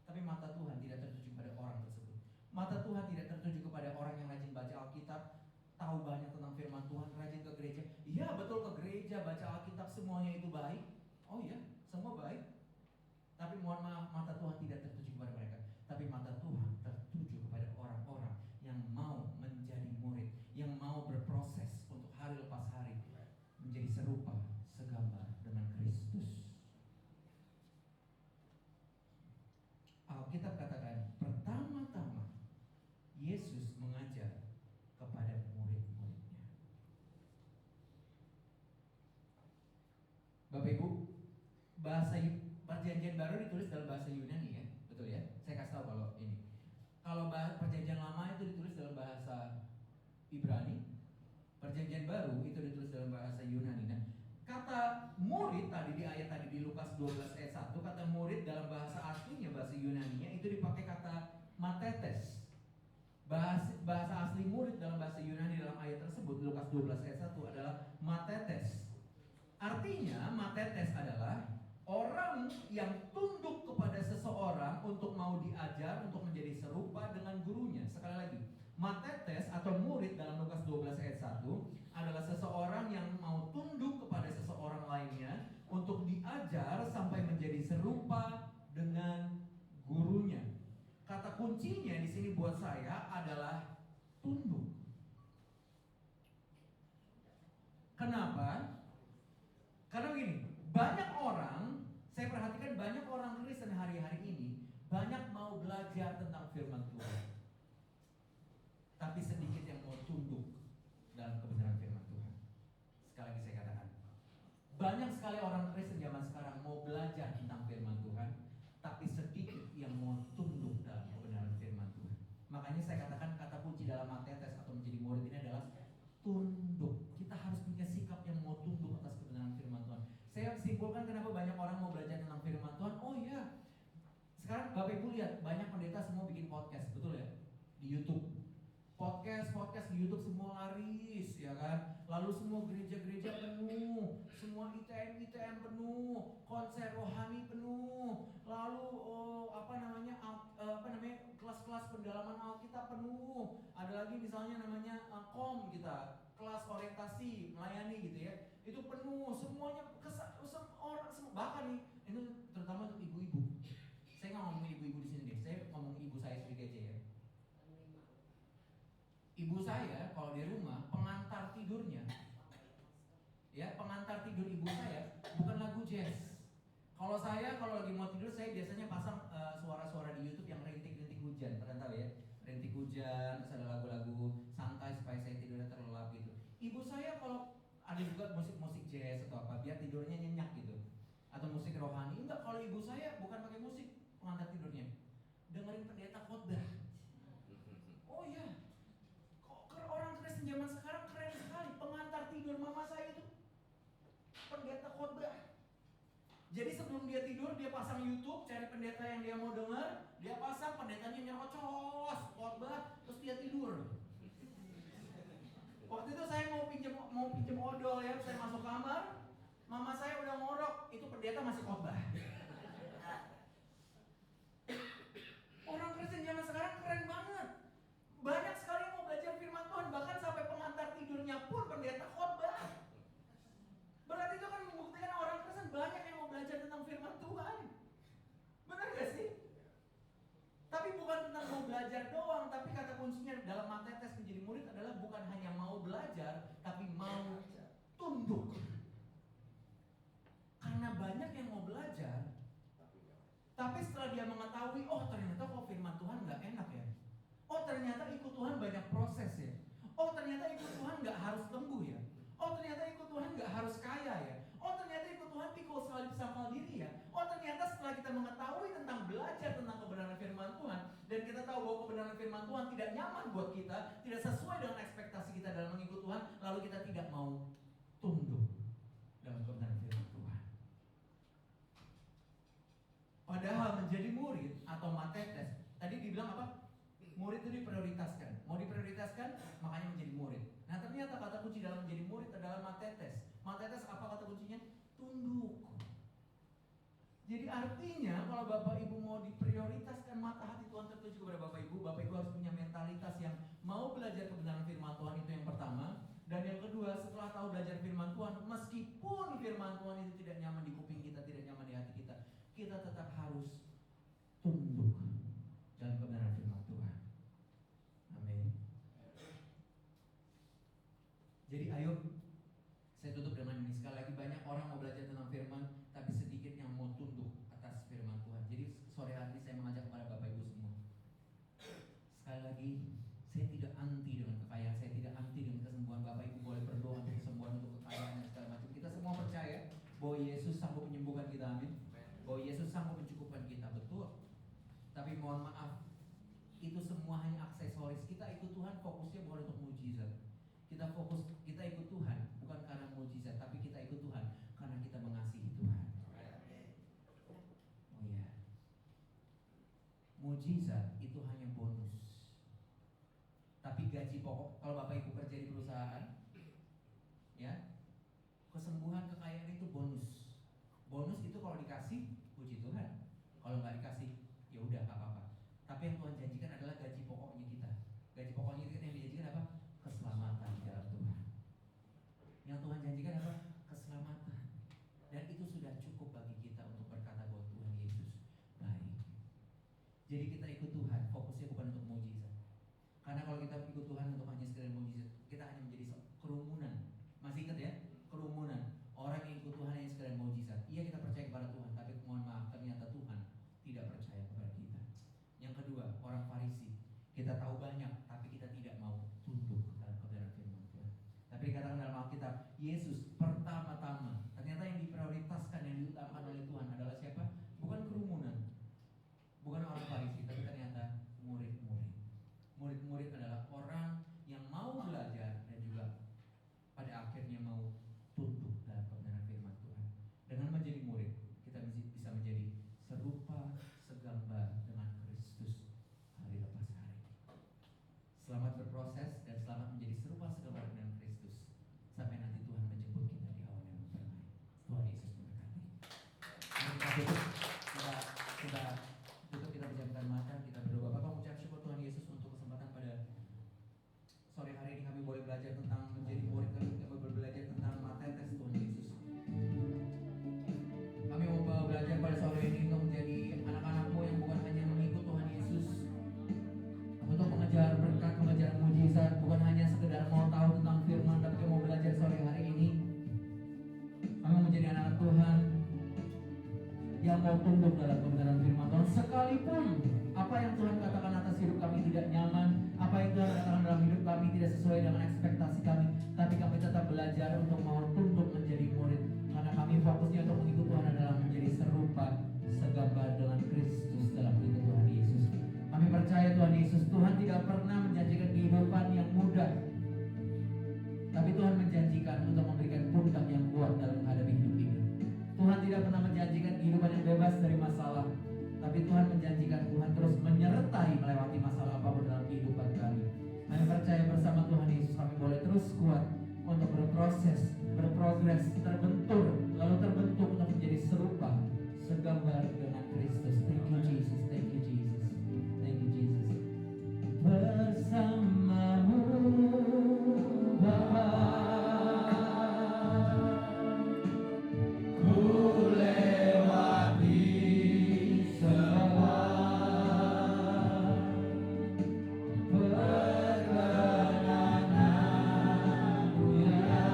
tapi mata Tuhan tidak tertuju kepada orang tersebut. Mata Tuhan tidak tertuju kepada orang yang rajin baca Alkitab, tahu banyak tentang firman Tuhan, rajin ke gereja. Iya betul, ke gereja, baca Alkitab, semuanya itu baik. Oh iya, semua baik. Tapi mohon maaf, mata Tuhan tidak tertuju kepada mereka. Tapi mata Tuhan tertuju kepada orang-orang yang mau menjadi murid, yang mau berproses untuk hari lepas hari menjadi serupa segambar dengan Kristus. Alkitab katakan pertama-tama Yesus mengajar kepada murid-muridnya. Bapak Ibu, bahasa Perjanjian Baru ditulis dalam bahasa Yunani ya, betul ya? Saya kasih tahu kalau ini. Kalau Perjanjian Lama itu ditulis dalam bahasa Ibrani, Perjanjian Baru itu ditulis dalam bahasa Yunani. Nah, kata murid tadi di ayat tadi di Lukas 12 ayat 1, kata murid dalam bahasa aslinya, bahasa Yunaninya itu dipakai kata matetes. Bahasa asli murid dalam bahasa Yunani dalam ayat tersebut Lukas 12 ayat 1 adalah matetes. Artinya matetes adalah orang yang tunduk kepada seseorang untuk mau diajar, untuk menjadi serupa dengan gurunya. Sekali lagi, matetes atau murid dalam Lukas 12 ayat 1 adalah seseorang yang mau tunduk kepada seseorang lainnya untuk diajar sampai menjadi serupa dengan gurunya. Kata kuncinya di sini buat saya adalah tunduk. Kenapa? Karena begini, banyak orang, saya perhatikan banyak orang Kristen hari-hari ini banyak mau belajar tentang firman Tuhan, tapi sedikit yang mau tunduk dalam kebenaran firman Tuhan. Sekali lagi saya katakan, banyak sekali orang Kristen zaman sekarang mau belajar tentang firman Tuhan, tapi sedikit yang mau tunduk dalam kebenaran firman Tuhan. Makanya saya katakan kata kunci dalam matetes atau menjadi murid ini adalah tunduk. Kita harus punya sikap yang mau tunduk atas kebenaran firman Tuhan. Saya simpulkan kenapa banyak orang mau belajar tentang firman Tuhan. Oh iya, sekarang Bapak Ibu lihat banyak pendeta semua bikin podcast, betul ya? Di YouTube. Podcast di YouTube semua laris, ya kan? Lalu semua gereja-gereja penuh, semua ITM penuh, konser rohani penuh, lalu kelas-kelas pendalaman Alkitab penuh. Ada lagi misalnya namanya KOM kita, kelas orientasi melayani gitu ya. Itu penuh, semuanya orang semua, bahkan nih ini terutama untuk ibu-ibu. Saya nggak ngomongin ibu-ibu di sini deh, saya ngomong ibu saya sendiri aja ya. Ibu saya kalau di rumah pengantar tidurnya, ya pengantar tidur ibu saya bukan lagu jazz. Kalau saya kalau lagi mau tidur saya biasanya pasang suara-suara di YouTube yang rintik-rintik hujan, pernah tahu ya? Rintik hujan, terus ada lagu-lagu santai supaya saya tidurnya terlelap gitu. Ibu saya kalau ada juga musik-musik jazz atau apa biar tidurnya nyenyak gitu, atau musik rohani. Enggak, kalau ibu saya bukan pakai musik pengantar tidurnya, dengerin pendeta khotbah. Oh iya, orang Kristen zaman sekarang keren sekali. Pengantar tidur mama saya itu pendeta khotbah. Jadi sebelum dia tidur dia pasang YouTube, cari pendeta yang dia mau dengar, dia pasang, pendetanya nyerocos khotbah, terus dia tidur. Waktu itu saya mau pinjem odol ya, saya masuk kamar, mama saya udah ngorok, itu pendeta masih khotbah. Orang Kristen zaman sekarang keren banget. Banyak sekali yang mau belajar firman Tuhan, bahkan sampai pengantar tidurnya pun pendeta khotbah. Berarti itu kan membuktikan orang Kristen banyak yang mau belajar tentang firman Tuhan. Benar gak sih? Tapi bukan tentang mau belajar doang, tapi kata kuncinya dalam matetes menjadi murid adalah bukan hanya mau belajar, tapi mau tunduk. Karena banyak yang mau belajar, tapi setelah dia mengetahui, oh ternyata kok firman Tuhan gak enak ya. Oh ternyata ikut Tuhan banyak proses ya. Oh ternyata ikut Tuhan gak harus lembu ya. Oh ternyata ikut Tuhan gak harus kaya ya. Oh ternyata ikut Tuhan pikul salib sangkal diri ya. Oh ternyata setelah kita mengetahui tentang belajar tentang kebenaran firman Tuhan, dan kita tahu bahwa kebenaran firman Tuhan tidak nyaman buat kita, tidak sesuai dengan ekspektasi kita dalam mengikut Tuhan, lalu kita tidak mau tunduk dalam kebenaran firman Tuhan. Padahal menjadi murid atau matetes, tadi dibilang apa? Murid itu diprioritaskan. Mau diprioritaskan, makanya menjadi murid. Nah ternyata kata kunci dalam menjadi murid adalah matetes. Matetes apa kata kuncinya? Tunduk. Jadi artinya kalau Bapak Ibu mau diprioritaskan, mata hati Tuhan tertuju kepada Bapak Ibu harus punya mentalitas yang mau belajar kebenaran firman Tuhan, itu yang pertama. Dan yang kedua, setelah tahu belajar firman Tuhan, meskipun firman Tuhan itu tidak nyaman di kuping kita, tidak nyaman di hati kita, kita tetap harus tunduk dalam kebenaran firman Tuhan. Amin. Jadi ayo, saya tutup dengan ini. Sekali lagi, banyak orang mau belajar tentang firman, tapi sedikit yang mau tunduk atas firman Tuhan. Jadi sore hari ini saya mengajak kepada Bapak Ibu semua. Sekali lagi, saya tidak anti dengan kekayaan, saya tidak anti dengan kesembuhan. Bapak Ibu boleh berdoa untuk kesembuhan, untuk kekayaan dan segala macam. Kita semua percaya bahwa Yesus sanggup menyembuhkan kita, amin. Bahwa Yesus sanggup mencukupkan kita, betul. Tapi mohon maaf, itu semua hanya aksesoris. Kita ikut Tuhan fokusnya bukan untuk mujizat. Kita ikut Tuhan bukan karena mujizat, tapi kita ikut Tuhan karena kita mengasihi Tuhan. Oh iya. Mujizat itu hanya bonus. Tapi gaji pokok, kalau Bapak Ibu kerja di perusahaan, ya, kesembuhan, kekayaan itu bonus. Bonus itu kalau dikasih, puji Tuhan. Kalau nggak dikasih, ya udah nggak apa-apa. Tapi yang Tuhan janjikan adalah gaji pokoknya kita. Gaji pokoknya kita yang dijanjikan apa? Keselamatan di dalam Tuhan. Yang Tuhan janjikan apa? Keselamatan. Dan itu sudah cukup bagi kita untuk berkata bahwa Tuhan Yesus baik. Jadi kita ikut Tuhan, fokusnya bukan untuk mujizat. Karena kalau kita ikut Tuhan untuk hanya sekedar mujizat, kita hanya menjadi kerumunan. Masih ingat ya? Kerumunan. Orang yang ikut Tuhan hanya sekedar mujizat. Iya, kita percaya kepada Tuhan, tapi mohon maaf, ternyata Tuhan tidak percaya kepada kita. Yang kedua, orang Farisi. Kita tahu banyak, tapi kita tidak mau tunduk dalam kebenaran firman Tuhan. Tapi dikatakan dalam Alkitab, Yesus pertama-tama, ternyata yang diprioritaskan, yang diutamakan oleh Tuhan adalah siapa? Bukan kerumunan, bukan orang Farisi, tapi ternyata murid-murid. Murid-murid adalah orang yang mau belajar dan juga pada akhirnya mau tunduk dalam kebenaran firman Tuhan. Dengan menjadi murid, kita bisa menjadi serupa segambar dengan Kristus hari lepas hari. Selamat berproses dan selamat menjadi serupa segambar dengan Kristus sampai nanti Tuhan menjemput kita di awan yang permai. Tuhan Yesus memberkati. Kita tutup, kita pejamkan mata, kita berdoa. Bapak mengucap syukur Tuhan Yesus untuk kesempatan pada sore hari ini kami boleh belajar tentang menjadi murid, kami boleh belajar tentang matetes Tuhan Yesus. Kami mau belajar pada sore ini untuk menjadi anak-anak-Mu yang bukan hanya mengikut Tuhan Yesus, untuk mengejar berkat, mengejar mujizat, bukan hanya sekedar mau tahu tentang firman, tapi kami mau belajar sore hari ini. Kami mau menjadi anak Tuhan yang mau tunduk dalam kebenaran firman Tuhan, sekalipun apa yang Tuhan katakan atas hidup kami tidak nyaman, apa yang Tuhan katakan dalam hidup kami tidak sesuai dengan ekspektasi kami, tapi kami tetap belajar untuk mau tunduk menjadi murid, karena kami fokusnya untuk mengikut Tuhan adalah menjadi serupa segambar dengan Kristus dalam hidup Tuhan Yesus. Kami percaya Tuhan Yesus, Tuhan tidak pernah menjanjikan kehidupan yang mudah, tapi Tuhan menjanjikan untuk memberikan pundak yang kuat dalam menghadapi hidup ini. Tuhan tidak pernah menjanjikan kehidupan yang bebas dari masalah, tapi Tuhan menjanjikan Tuhan terus menyertai melewati masalah apapun dalam kehidupan kami. Kami percaya bersama Tuhan Yesus kami boleh terus kuat untuk berproses, berprogres, terbentur, lalu terbentuk untuk menjadi serupa segambar dengan Kristus. Thank you Jesus, thank you Jesus, thank you Jesus. Bersamamu Bapa, ku lewati semua perkenananmu ya,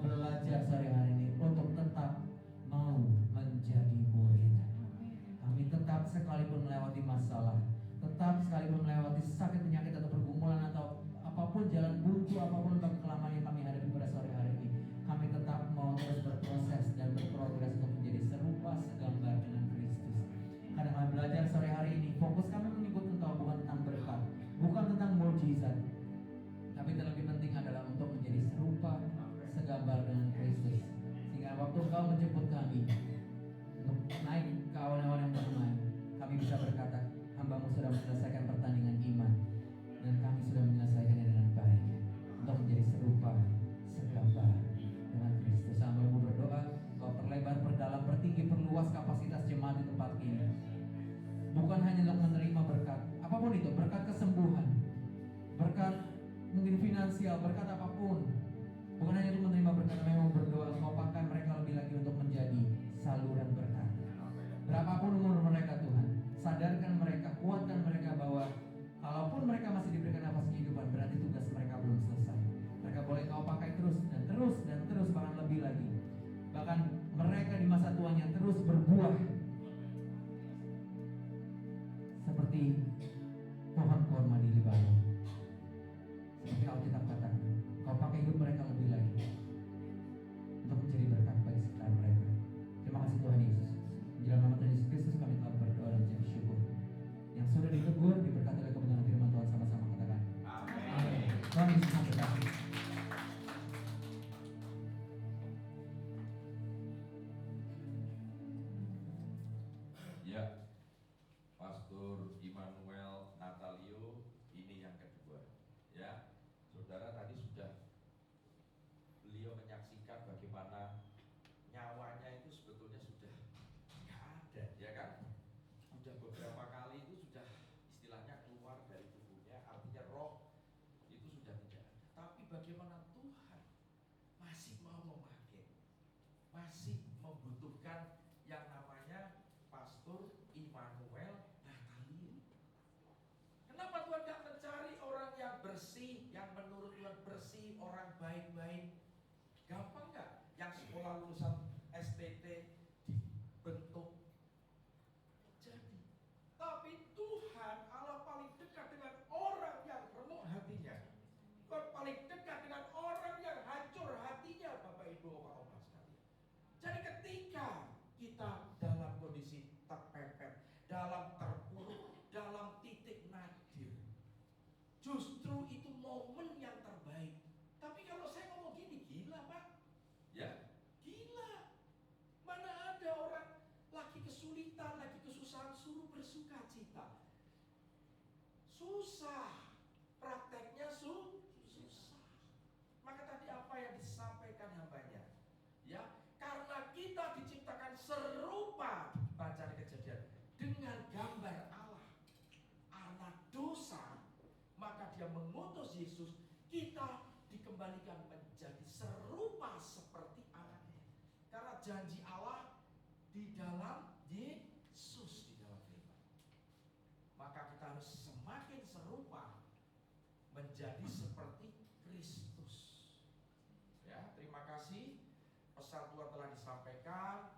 belajar sore hari ini untuk tetap mau menjadi murid. Kami tetap sekalipun melewati masalah, tetap sekalipun melewati sakit, penyakit atau pergumulan atau apapun jalan buntu, apapun kelemahan yang kami hadapi pada sore hari ini, kami tetap mau terus berproses dan berprogres untuk menjadi serupa segambar dengan Kristus. Karena kami belajar sore hari ini, fokus kami mengikut engkau bukan tentang berkat, bukan tentang mukjizat, tapi yang lebih penting adalah untuk menjadi serupa segambar dengan Kristus. Sehingga waktu engkau menjemput kami untuk naik ke awan-awan yang bernama, kami bisa berkata, hamba-Mu sudah menyelesaikan pertandingan iman dan kami sudah menyelesaikannya dengan baik untuk menjadi serupa segambar dengan Kristus. Hamba-Mu berdoa, Kau perlebar, perdalam, pertinggi, perluas kapasitas jemaat di tempat ini, bukan hanya untuk menerima berkat apapun itu, berkat kesembuhan, berkat mungkin finansial, berkat apapun, bukan hanya untuk menerima berkat, tapi memang berdoa Kau pakai mereka lebih lagi untuk menjadi saluran berkat. Berapapun umur mereka Tuhan, sadarkan mereka, kuatkan mereka bahwa kalaupun mereka masih diberikan nafas kehidupan, berarti tugas mereka belum selesai. Mereka boleh Kau pakai terus dan terus dan terus, bahkan lebih lagi. Bahkan mereka di masa tuanya terus berbuah seperti pohon korma di Libanon. Seperti Alkitab katakan, Kau pakai hidup mereka lebih lagi untuk menjadi berkat bagi sekitar mereka. Terima kasih Tuhan Yesus. Di dalam nama Tuhan Yesus Kristus kami telah berdoa dan mengucap syukur. Yang sudah ditegur diberkati oleh kebenaran firman Tuhan, sama-sama katakan amin. Tuhan Yesus memberkati. Ya, Pastor Immanuel Natalio, ini yang kedua. Ya, saudara tadi sudah beliau menyaksikan bagaimana nyawanya itu sebetulnya sudah nggak ada, ya kan? Sudah beberapa kali itu sudah istilahnya keluar dari tubuhnya, artinya roh itu sudah tidak ada. Tapi bagaimana Tuhan masih mau memakai, masih membutuhkan yang namanya Pastor Immanuel Natalio. Kenapa Tuhan gak mencari orang yang bersih, yang menurut Tuhan bersih, orang baik-baik? Gampang gak? Yang sekolah lulusan STT dibentuk jadi. Tapi Tuhan Allah paling dekat dengan orang yang remuk hatinya. Tuhan paling dekat dengan orang yang hancur hatinya, Bapak Ibu Oma sekalian. Jadi ketika kita dalam kondisi terpepet, dalam terpuruk, dalam titik nadir, justru itu momen yang terbaik. Tapi kalau saya ngomong gini, gila Pak, ya gila. Mana ada orang lagi kesulitan, lagi kesusahan, suruh bersuka cita. Susah, prakteknya susah. Maka tadi apa yang disampaikan hambanya, ya, karena kita diciptakan serupa, baca di Kejadian, dengan gambar Allah, anak dosa, maka dia mengutus Yesus, kita dikembalikan menjadi serupa seperti anaknya. Karena janji Allah di dalam Yesus, di dalam firman. Maka kita harus semakin serupa menjadi seperti Kristus. Ya, terima kasih. Pesan Tuhan telah disampaikan.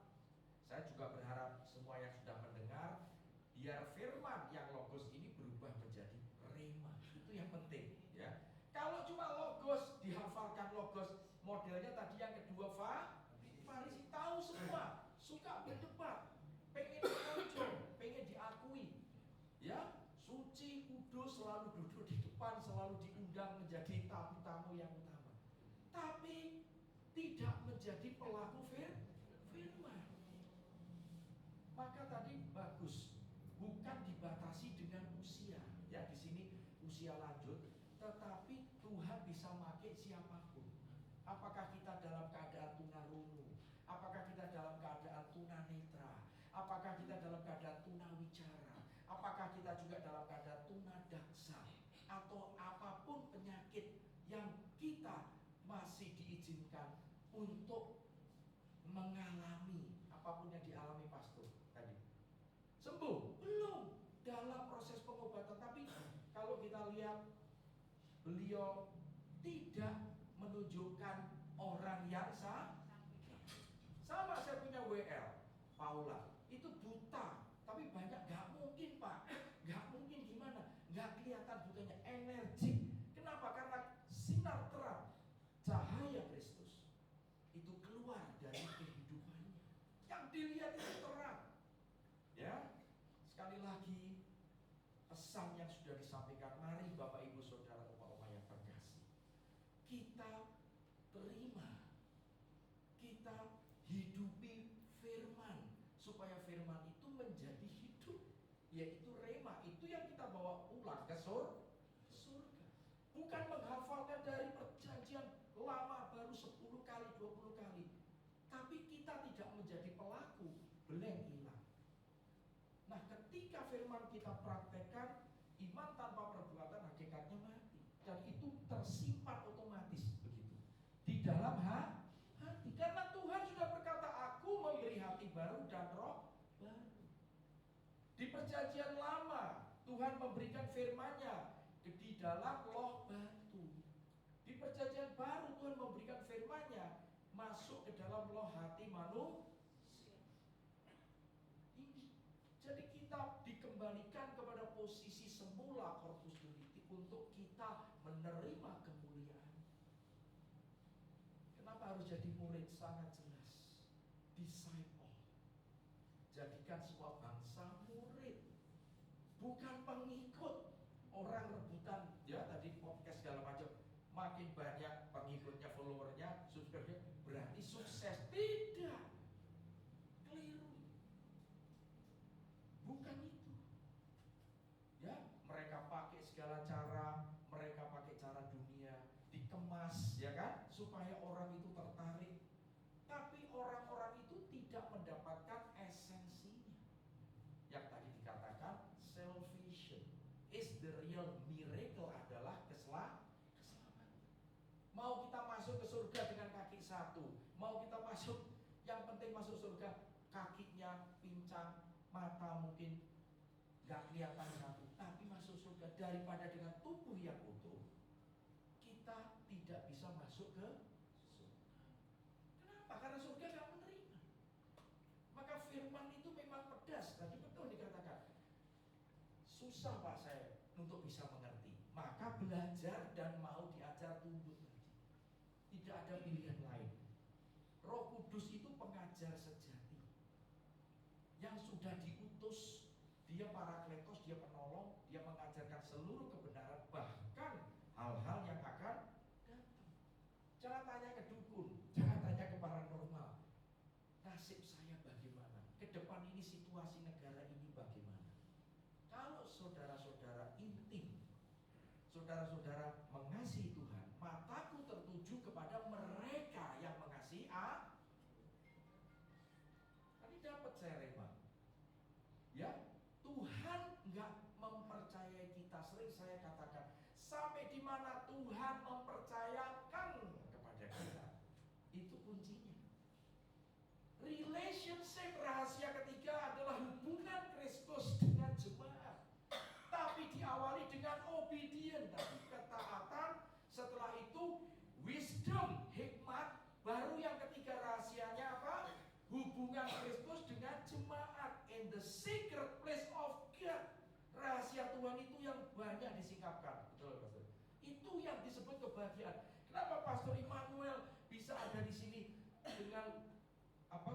Saya juga berharap semua yang sudah mendengar, biar firman yang logos ini berubah menjadi rema. Itu yang penting, ya. Kalau cuma logos, dihafalkan logos, modelnya tadi yang kedua Farisi, tahu semua, suka berdebat, pengen ditonjol, pengen diakui, ya, suci, kudus, selalu duduk di depan, selalu diundang menjadi tamu-tamu yang utama. Tapi tidak menjadi pelaku firman. Maka tadi bagus, bukan dibatasi dengan usia. Ya, di sini usia lanjut, tetapi Tuhan bisa pakai siapapun. Apakah kita dalam keadaan tunarungu? Apakah kita dalam keadaan tunanetra? Apakah kita dalam keadaan tunawicara? Apakah kita juga dalam keadaan tunadaksa? Atau apapun penyakit yang kita masih diizinkan untuk mengalami, apapun yang dialami pastor tadi. Sembuh? Belum, dalam proses pengobatan. Tapi kalau kita lihat, beliau tidak menunjukkan orang yang sama. Saya punya WL Paula, itu buta, tapi banyak. Gak mungkin Pak, gak mungkin. Gimana? Gak kelihatan butanya, energik. Kenapa? Karena sinar terang cahaya Kristus itu keluar dari kehidupannya. Yang dilihat itu terang. Ya, sekali lagi pesan yang sudah disampaikan. Mari Bapak Ibu Saudara Oma-oma yang terkasih, kita terima, kita hidupi firman, supaya firman itu menjadi hidup, yaitu rema. Itu yang kita bawa pulang ke surga. Bukan menghafalkan dari perjanjian lama baru 10 kali, 20 kali, tapi kita tidak menjadi pelaku, blank hilang. Nah, ketika firman kita praktekkan, iman tanpa perbuatan hakikatnya mati. Dan itu tersimpan otomatis begitu di dalam hati. Karena Tuhan sudah berkata, aku memberi hati baru dan roh baru. Di perjanjian lama Tuhan memberikan firman-Nya di dalam loh batu. Di perjanjian baru Tuhan memberikan firman-Nya masuk ke dalam loh hati manusia. Jadi kita dikembalikan kepada posisi semula Corpus Delicti untuk kita menerima kemuliaan. Kenapa harus jadi murid? Sangat jelas. Disciple. Jadikan semua bangsa murid, bukan pengikut. Orang rebutan, ya tadi podcast segala macam, makin banyak pengikutnya, followernya, subscribernya, berarti sukses. Tidak, keliru. Bukan itu. Ya, mereka pakai segala cara, mereka pakai cara dunia, dikemas, ya kan, supaya orang itu tertarik. Tapi orang-orang itu tidak mendapatkan esensinya. Yang tadi dikatakan salvation is the real miracle, adalah keselamatan. Mau kita masuk ke surga dengan kaki satu, mau kita masuk, yang penting masuk surga, kakinya pincang, mata mungkin gak kelihatan satu, tapi masuk surga, daripada dengan tubuh yang utuh kita tidak bisa masuk ke surga. Kenapa? Karena surga gak menerima. Maka firman itu memang pedas. Tadi betul dikatakan, susah Pak saya untuk bisa mengerti. Maka belajar dan mau diajar tuntut lagi. Tidak ada pilihan lain. Roh Kudus itu pengajar sejati yang sudah diutus. Dia parakletos, dia penolong, dia mengajarkan seluruh kebenaran, bahkan hal-hal yang akan datang. Jangan tanya ke dukun, jangan tanya ke paranormal, nasib saya bagaimana, ke depan ini situasi negara ini bagaimana. Kalau saudara-saudara intim, saudara-saudara mengasihi Tuhan, mataku tertuju kepada mereka yang mengasihi Allah. Tadi dapat saya rema. Ya, Tuhan nggak mempercayai kita. Sering saya katakan, sampai di mana Tuhan mempercayakan kepada kita, itu kuncinya. Relationship, rahasia ketiga adalah hubungan Kristus dengan jemaat. Tapi diawali dengan obedient, tadi ketaatan. Setelah itu wisdom, hikmat. Baru yang ketiga rahasianya apa? Hubungan Kristus dengan jemaat in the secret place of God. Rahasia Tuhan itu yang banyak disingkapkan. Betul, Pastor. Itu yang disebut kebahagiaan. Kenapa Pastor Immanuel bisa ada di sini dengan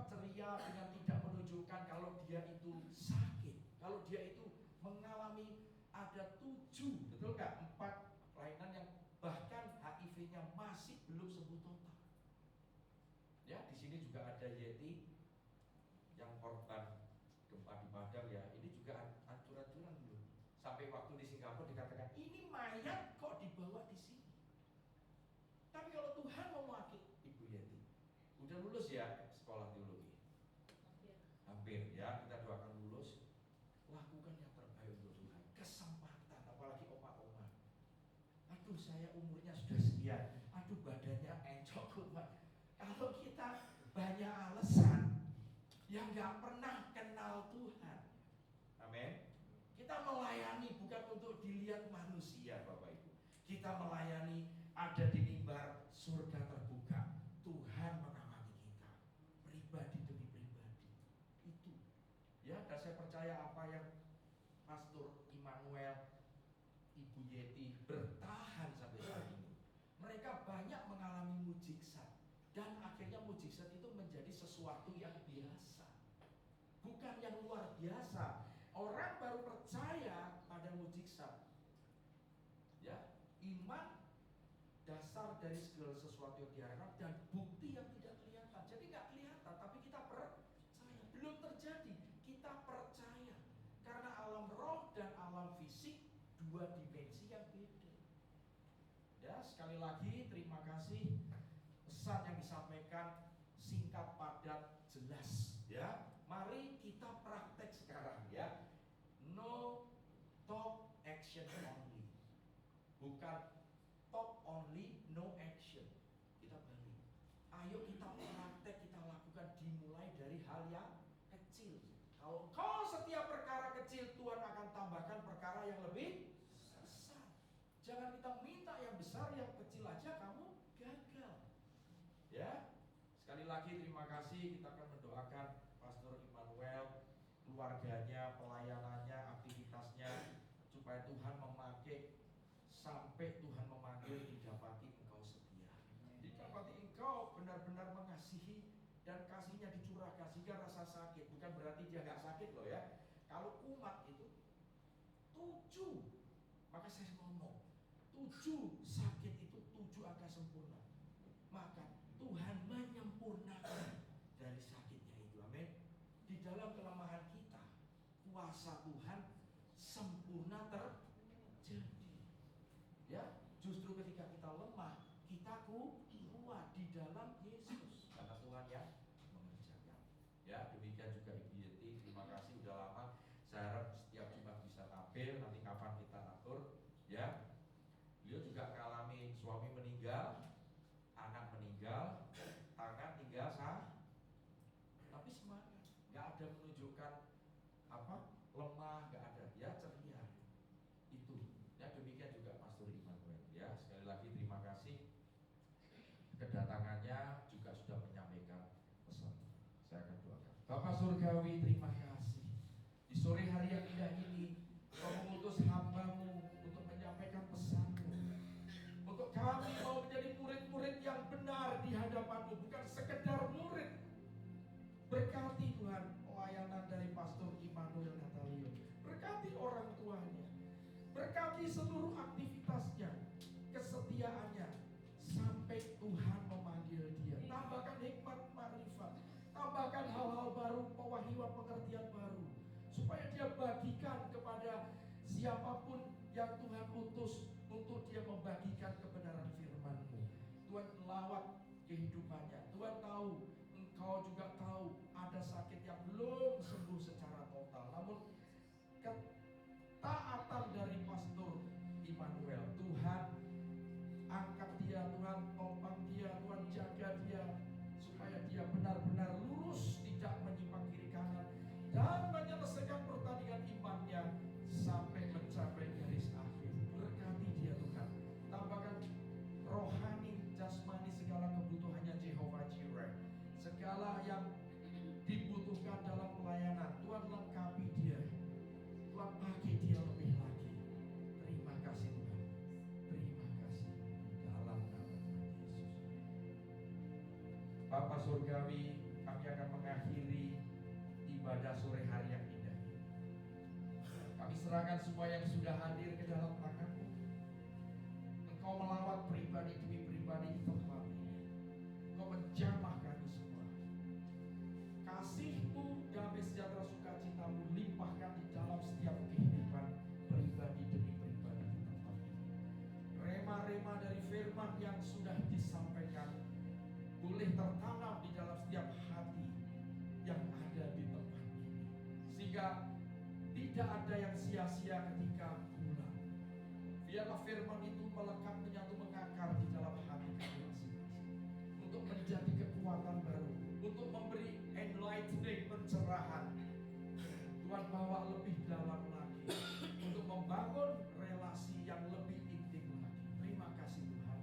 ceria, dengan tidak menunjukkan kalau dia itu sakit, kalau dia itu mengalami ada 7, betul nggak? 4 kelainan yang bahkan HIV-nya masih belum sembuh total. Ya, di sini juga ada Yeti yang korban gempa di Padang, ya. Ini juga ancur-ancuran dulu. Sampai waktu di Singapura dikatakan ini mayat kok dibawa di sini. Tapi kalau Tuhan mau memakai Ibu Yeti, udah lulus ya sekolah teologi? Hampir ya, kita doakan lulus. Lakukan yang terbaik untuk Tuhan. Kesempatan, apalagi oma-oma. Aduh, saya umurnya sudah sekian. Aduh, badannya encok kumat. Kalau kita banyak alasan yang gak pernah kenal Tuhan, amin. Kita melayani bukan untuk dilihat manusia, Bapak Ibu. Kita melayani ada di mimbar, surga terbuka. percaya apa yang Pastor Immanuel, Ibu Yeti bertahan sampai saat ini. Mereka banyak mengalami mujizat, dan akhirnya mujizat itu menjadi sesuatu yang biasa, bukan yang luar biasa. Orang baru percaya pada mujizat. Ya, iman dasar dari segala sesuatu yang diharapkan dan bukti yang tidak kelihatan. Jadi nggak kelihatan, tapi kita percaya. Belum terjadi, kita percaya. Karena alam roh dan alam fisik dua dimensi yang beda. Ya, sekali lagi terima kasih pesan yang disampaikan singkat, padat, jelas. Ya, mari kita praktek sekarang ya. No talk, action only. Bukan talk only, no action. Kita balik. Ayo kita praktek, kita lakukan, dimulai dari hal yang kecil. Kalau kau setiap perkara kecil, Tuhan akan tambahkan perkara yang lebih besar. Jangan kita minta yang besar, yang kecil aja kamu gagal. Ya, sekali lagi terima kasih. Kita akan mendoakan Pastor Immanuel, keluarganya, pelayanannya, aktivitasnya, supaya Tuhan memakai sampai Tuhan memanggil, didapati engkau setia, didapati engkau benar-benar mengasihi dan kasihnya dicurahkan sehingga rasa sakit, bukan berarti dia nggak sakit loh ya. Kalau kumat itu 7, maka saya ngomong 7 sakit itu 7 akan sempurna. Maka Tuhan menyempurnakan dari sakitnya itu, amin. Di dalam kelemahan kita, kuasa Tuhan sempurna terjadi. Ya, justru ketika kita lemah, kita kuat di dalam Yesus, karena Tuhan yang mengerjakan. Ya, demikian juga Ibu Yeti, terima kasih udah lama. Saya harap setiap Jumat bisa tampil. Nanti kapan kita atur, ya. Beliau juga mengalami suami meninggal, anak meninggal, tangan tinggal tapi semangat, nggak ada menunjukkan lemah, nggak ada, ya ceria. Itu, ya demikian juga Pastor Immanuel. Ya, sekali lagi terima kasih kedatangannya, juga sudah menyampaikan pesan. Saya akan doakan. Bapak Surgawi, terima kasih. Di sore hari yang indah ini, Kau mengutus hamba-Mu untuk menyampaikan pesan-Mu. Untuk kami mau menjadi murid-murid yang benar di hadapan-Mu, bukan sekedar murid. Berkati Tuhan pelayanan dari Pastor Immanuel Natalio. Berkati orang tuanya. Berkati seluruh aktivitasnya, kesetiaannya, sampai Tuhan memanggil dia. Tambahkan hikmat marifat, tambahkan hal-hal baru, pewahyuan pengertian baru, supaya dia bagikan kepada siapapun yang Tuhan utus untuk dia membagikan kebenaran firman-Mu. Tuhan lawat kehidupannya. Tuhan tahu, Engkau juga tahu ada sakit yang belum sembuh secara total. Namun ketaatan dari Pastor Immanuel, Tuhan angkat dia, Tuhan topang dia, Tuhan jaga dia, supaya dia benar-benar lurus, tidak menyimpang kiri kanan, dan menyelesaikan pertandingan imannya sampai mencapai garis akhir. Berkati dia Tuhan, tambahkan rohani, jasmani, segala kebutuhannya Jehovah Jireh. Segala yang dibutuhkan dalam pelayanan, Tuhan lengkapi dia, Tuhan pakai dia lebih lagi. Terima kasih Tuhan, terima kasih dalam nama Yesus. Bapa Surgawi, kami akan mengakhiri ibadah sore hari yang indah ini. Kami serahkan semua yang sudah hadir ke dalam tangan-Mu. Engkau melawat pribadi demi pribadi di tempat ini. Engkau menjamah kami semua. Kasih-Mu, damai sejahtera, sukacita-Mu limpahkan di dalam setiap kehidupan pribadi demi pribadi di tempat ini. Rema-rema dari firman yang sudah disampaikan boleh tertanam di dalam setiap hati yang ada di tempat ini, sehingga tidak ada yang sia-sia ketika pulang. Biarlah firman itu melekat, menyatu, mengakar di dalam hati kami masing-masing, untuk menjadi kekuatan baru, untuk memberi enlightening, pencerahan. Tuhan bawa lebih dalam lagi, untuk membangun relasi yang lebih intim lagi. Terima kasih Tuhan.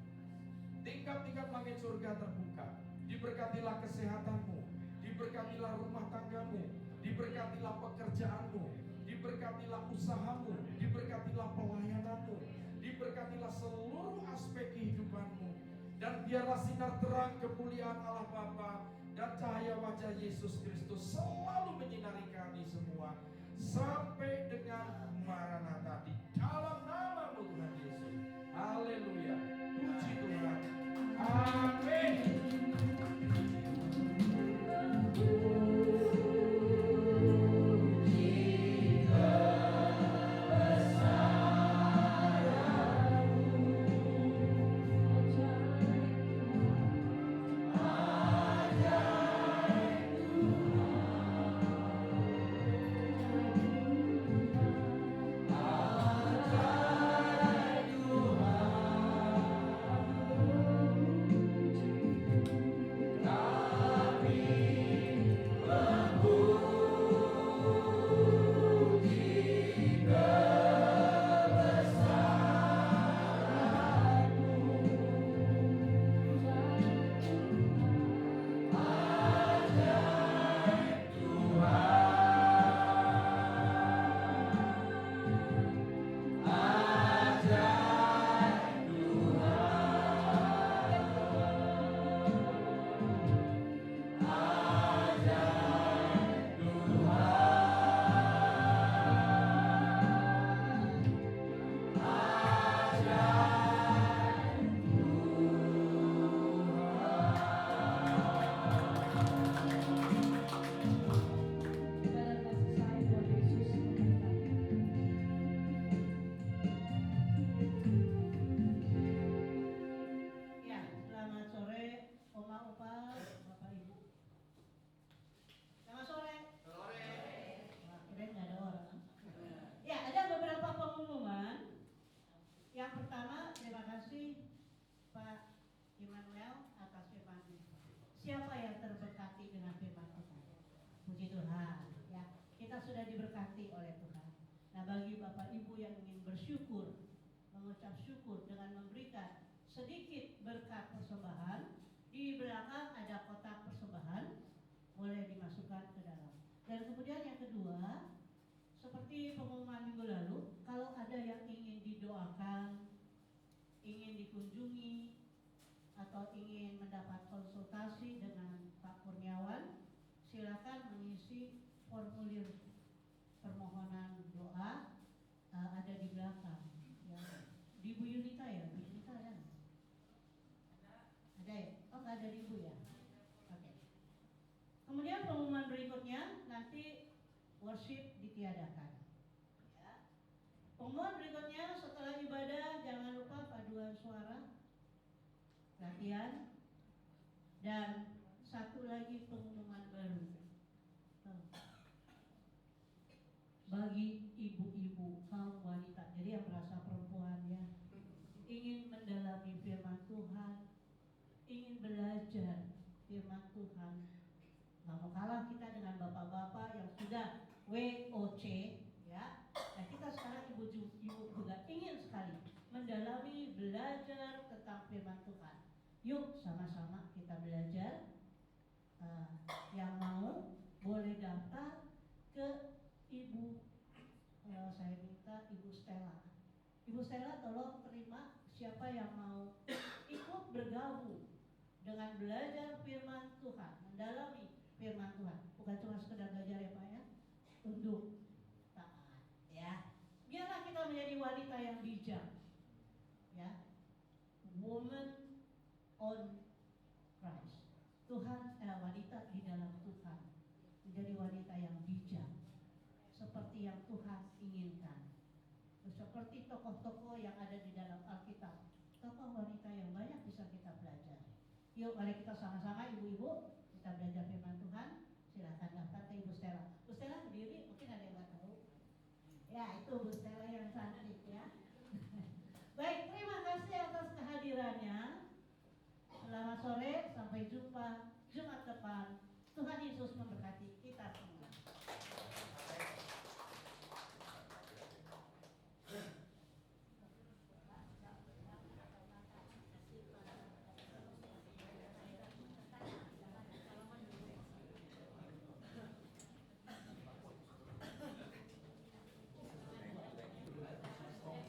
Tingkat-tingkat langit surga terbuka. Diberkatilah kesehatan-Mu, diberkatilah rumah tangga-Mu, diberkatilah pekerjaanmu, diberkatilah usahamu, diberkatilah pelayananmu, diberkatilah seluruh aspek kehidupanmu. Dan biarlah sinar terang kemuliaan Allah Bapa dan cahaya wajah Yesus Kristus selalu menyinari kami semua sampai dengan Maranatha di dalam nama-Mu Tuhan Yesus. Haleluya. Puji Tuhan. Amin. Dalam kasih sayang Tuhan Yesus memberkati. Ya, selamat sore Oma, Opa, Bapak Ibu. Selamat sore. Wah, keren nggak ada orang. Ya, ada beberapa pengumuman. Yang pertama, terima kasih Pak Immanuel atas firman. Siapa yang terberkati dengan firman Tuhan? Puji Tuhan. Ya, kita sudah diberkati oleh Tuhan. Nah, bagi Bapak Ibu yang ingin bersyukur, mengucap syukur dengan memberikan sedikit berkat persembahan, di belakang ada kotak persembahan, boleh dimasukkan ke dalam. Dan kemudian yang kedua, seperti pengumuman minggu lalu, kalau ada yang ingin didoakan, ingin dikunjungi, atau ingin mendapat konsultasi dengan Pak Kurniawan, silakan mengisi formulir permohonan doa, ada di belakang. Ya. Di Bu Yunita ya, Bu Yunita ada? Ada ya? Oh, nggak ada di Ibu ya? Oke. Kemudian pengumuman berikutnya nanti worship ditiadakan. Ya. Pengumuman berikutnya setelah ibadah jangan lupa paduan suara, latihan, dan satu lagi pengumuman baru. Bagi ibu-ibu, kaum wanita, jadi yang merasa perempuan ya, ingin mendalami firman Tuhan, ingin belajar firman Tuhan, nggak mau kalah kita dengan bapak-bapak yang sudah WOC ya. Nah, kita sekarang ibu juga ingin sekali mendalami belajar tentang firman Tuhan. Yuk sama-sama kita belajar. Yang mau boleh daftar ke Ibu, saya minta Ibu Stella. Ibu Stella tolong terima siapa yang mau ikut bergabung dengan belajar firman Tuhan, mendalami firman Tuhan. Bukan cuma sekedar belajar ya Pak ya, untuk taat ya. Biarlah kita menjadi wanita yang bijak ya. Woman on Christ. Tuhan, wanita di dalam Tuhan. Menjadi wanita yang bijak seperti yang Tuhan inginkan. Seperti tokoh-tokoh yang ada di dalam Alkitab, tokoh wanita yang banyak bisa kita belajar. Yuk mari kita sama-sama ibu-ibu kita belajar firman Tuhan. Silakan daftar ke Ibu Stella. Bu Stella berdiri, mungkin ada yang nggak tahu. Ya itu Bu Stella yang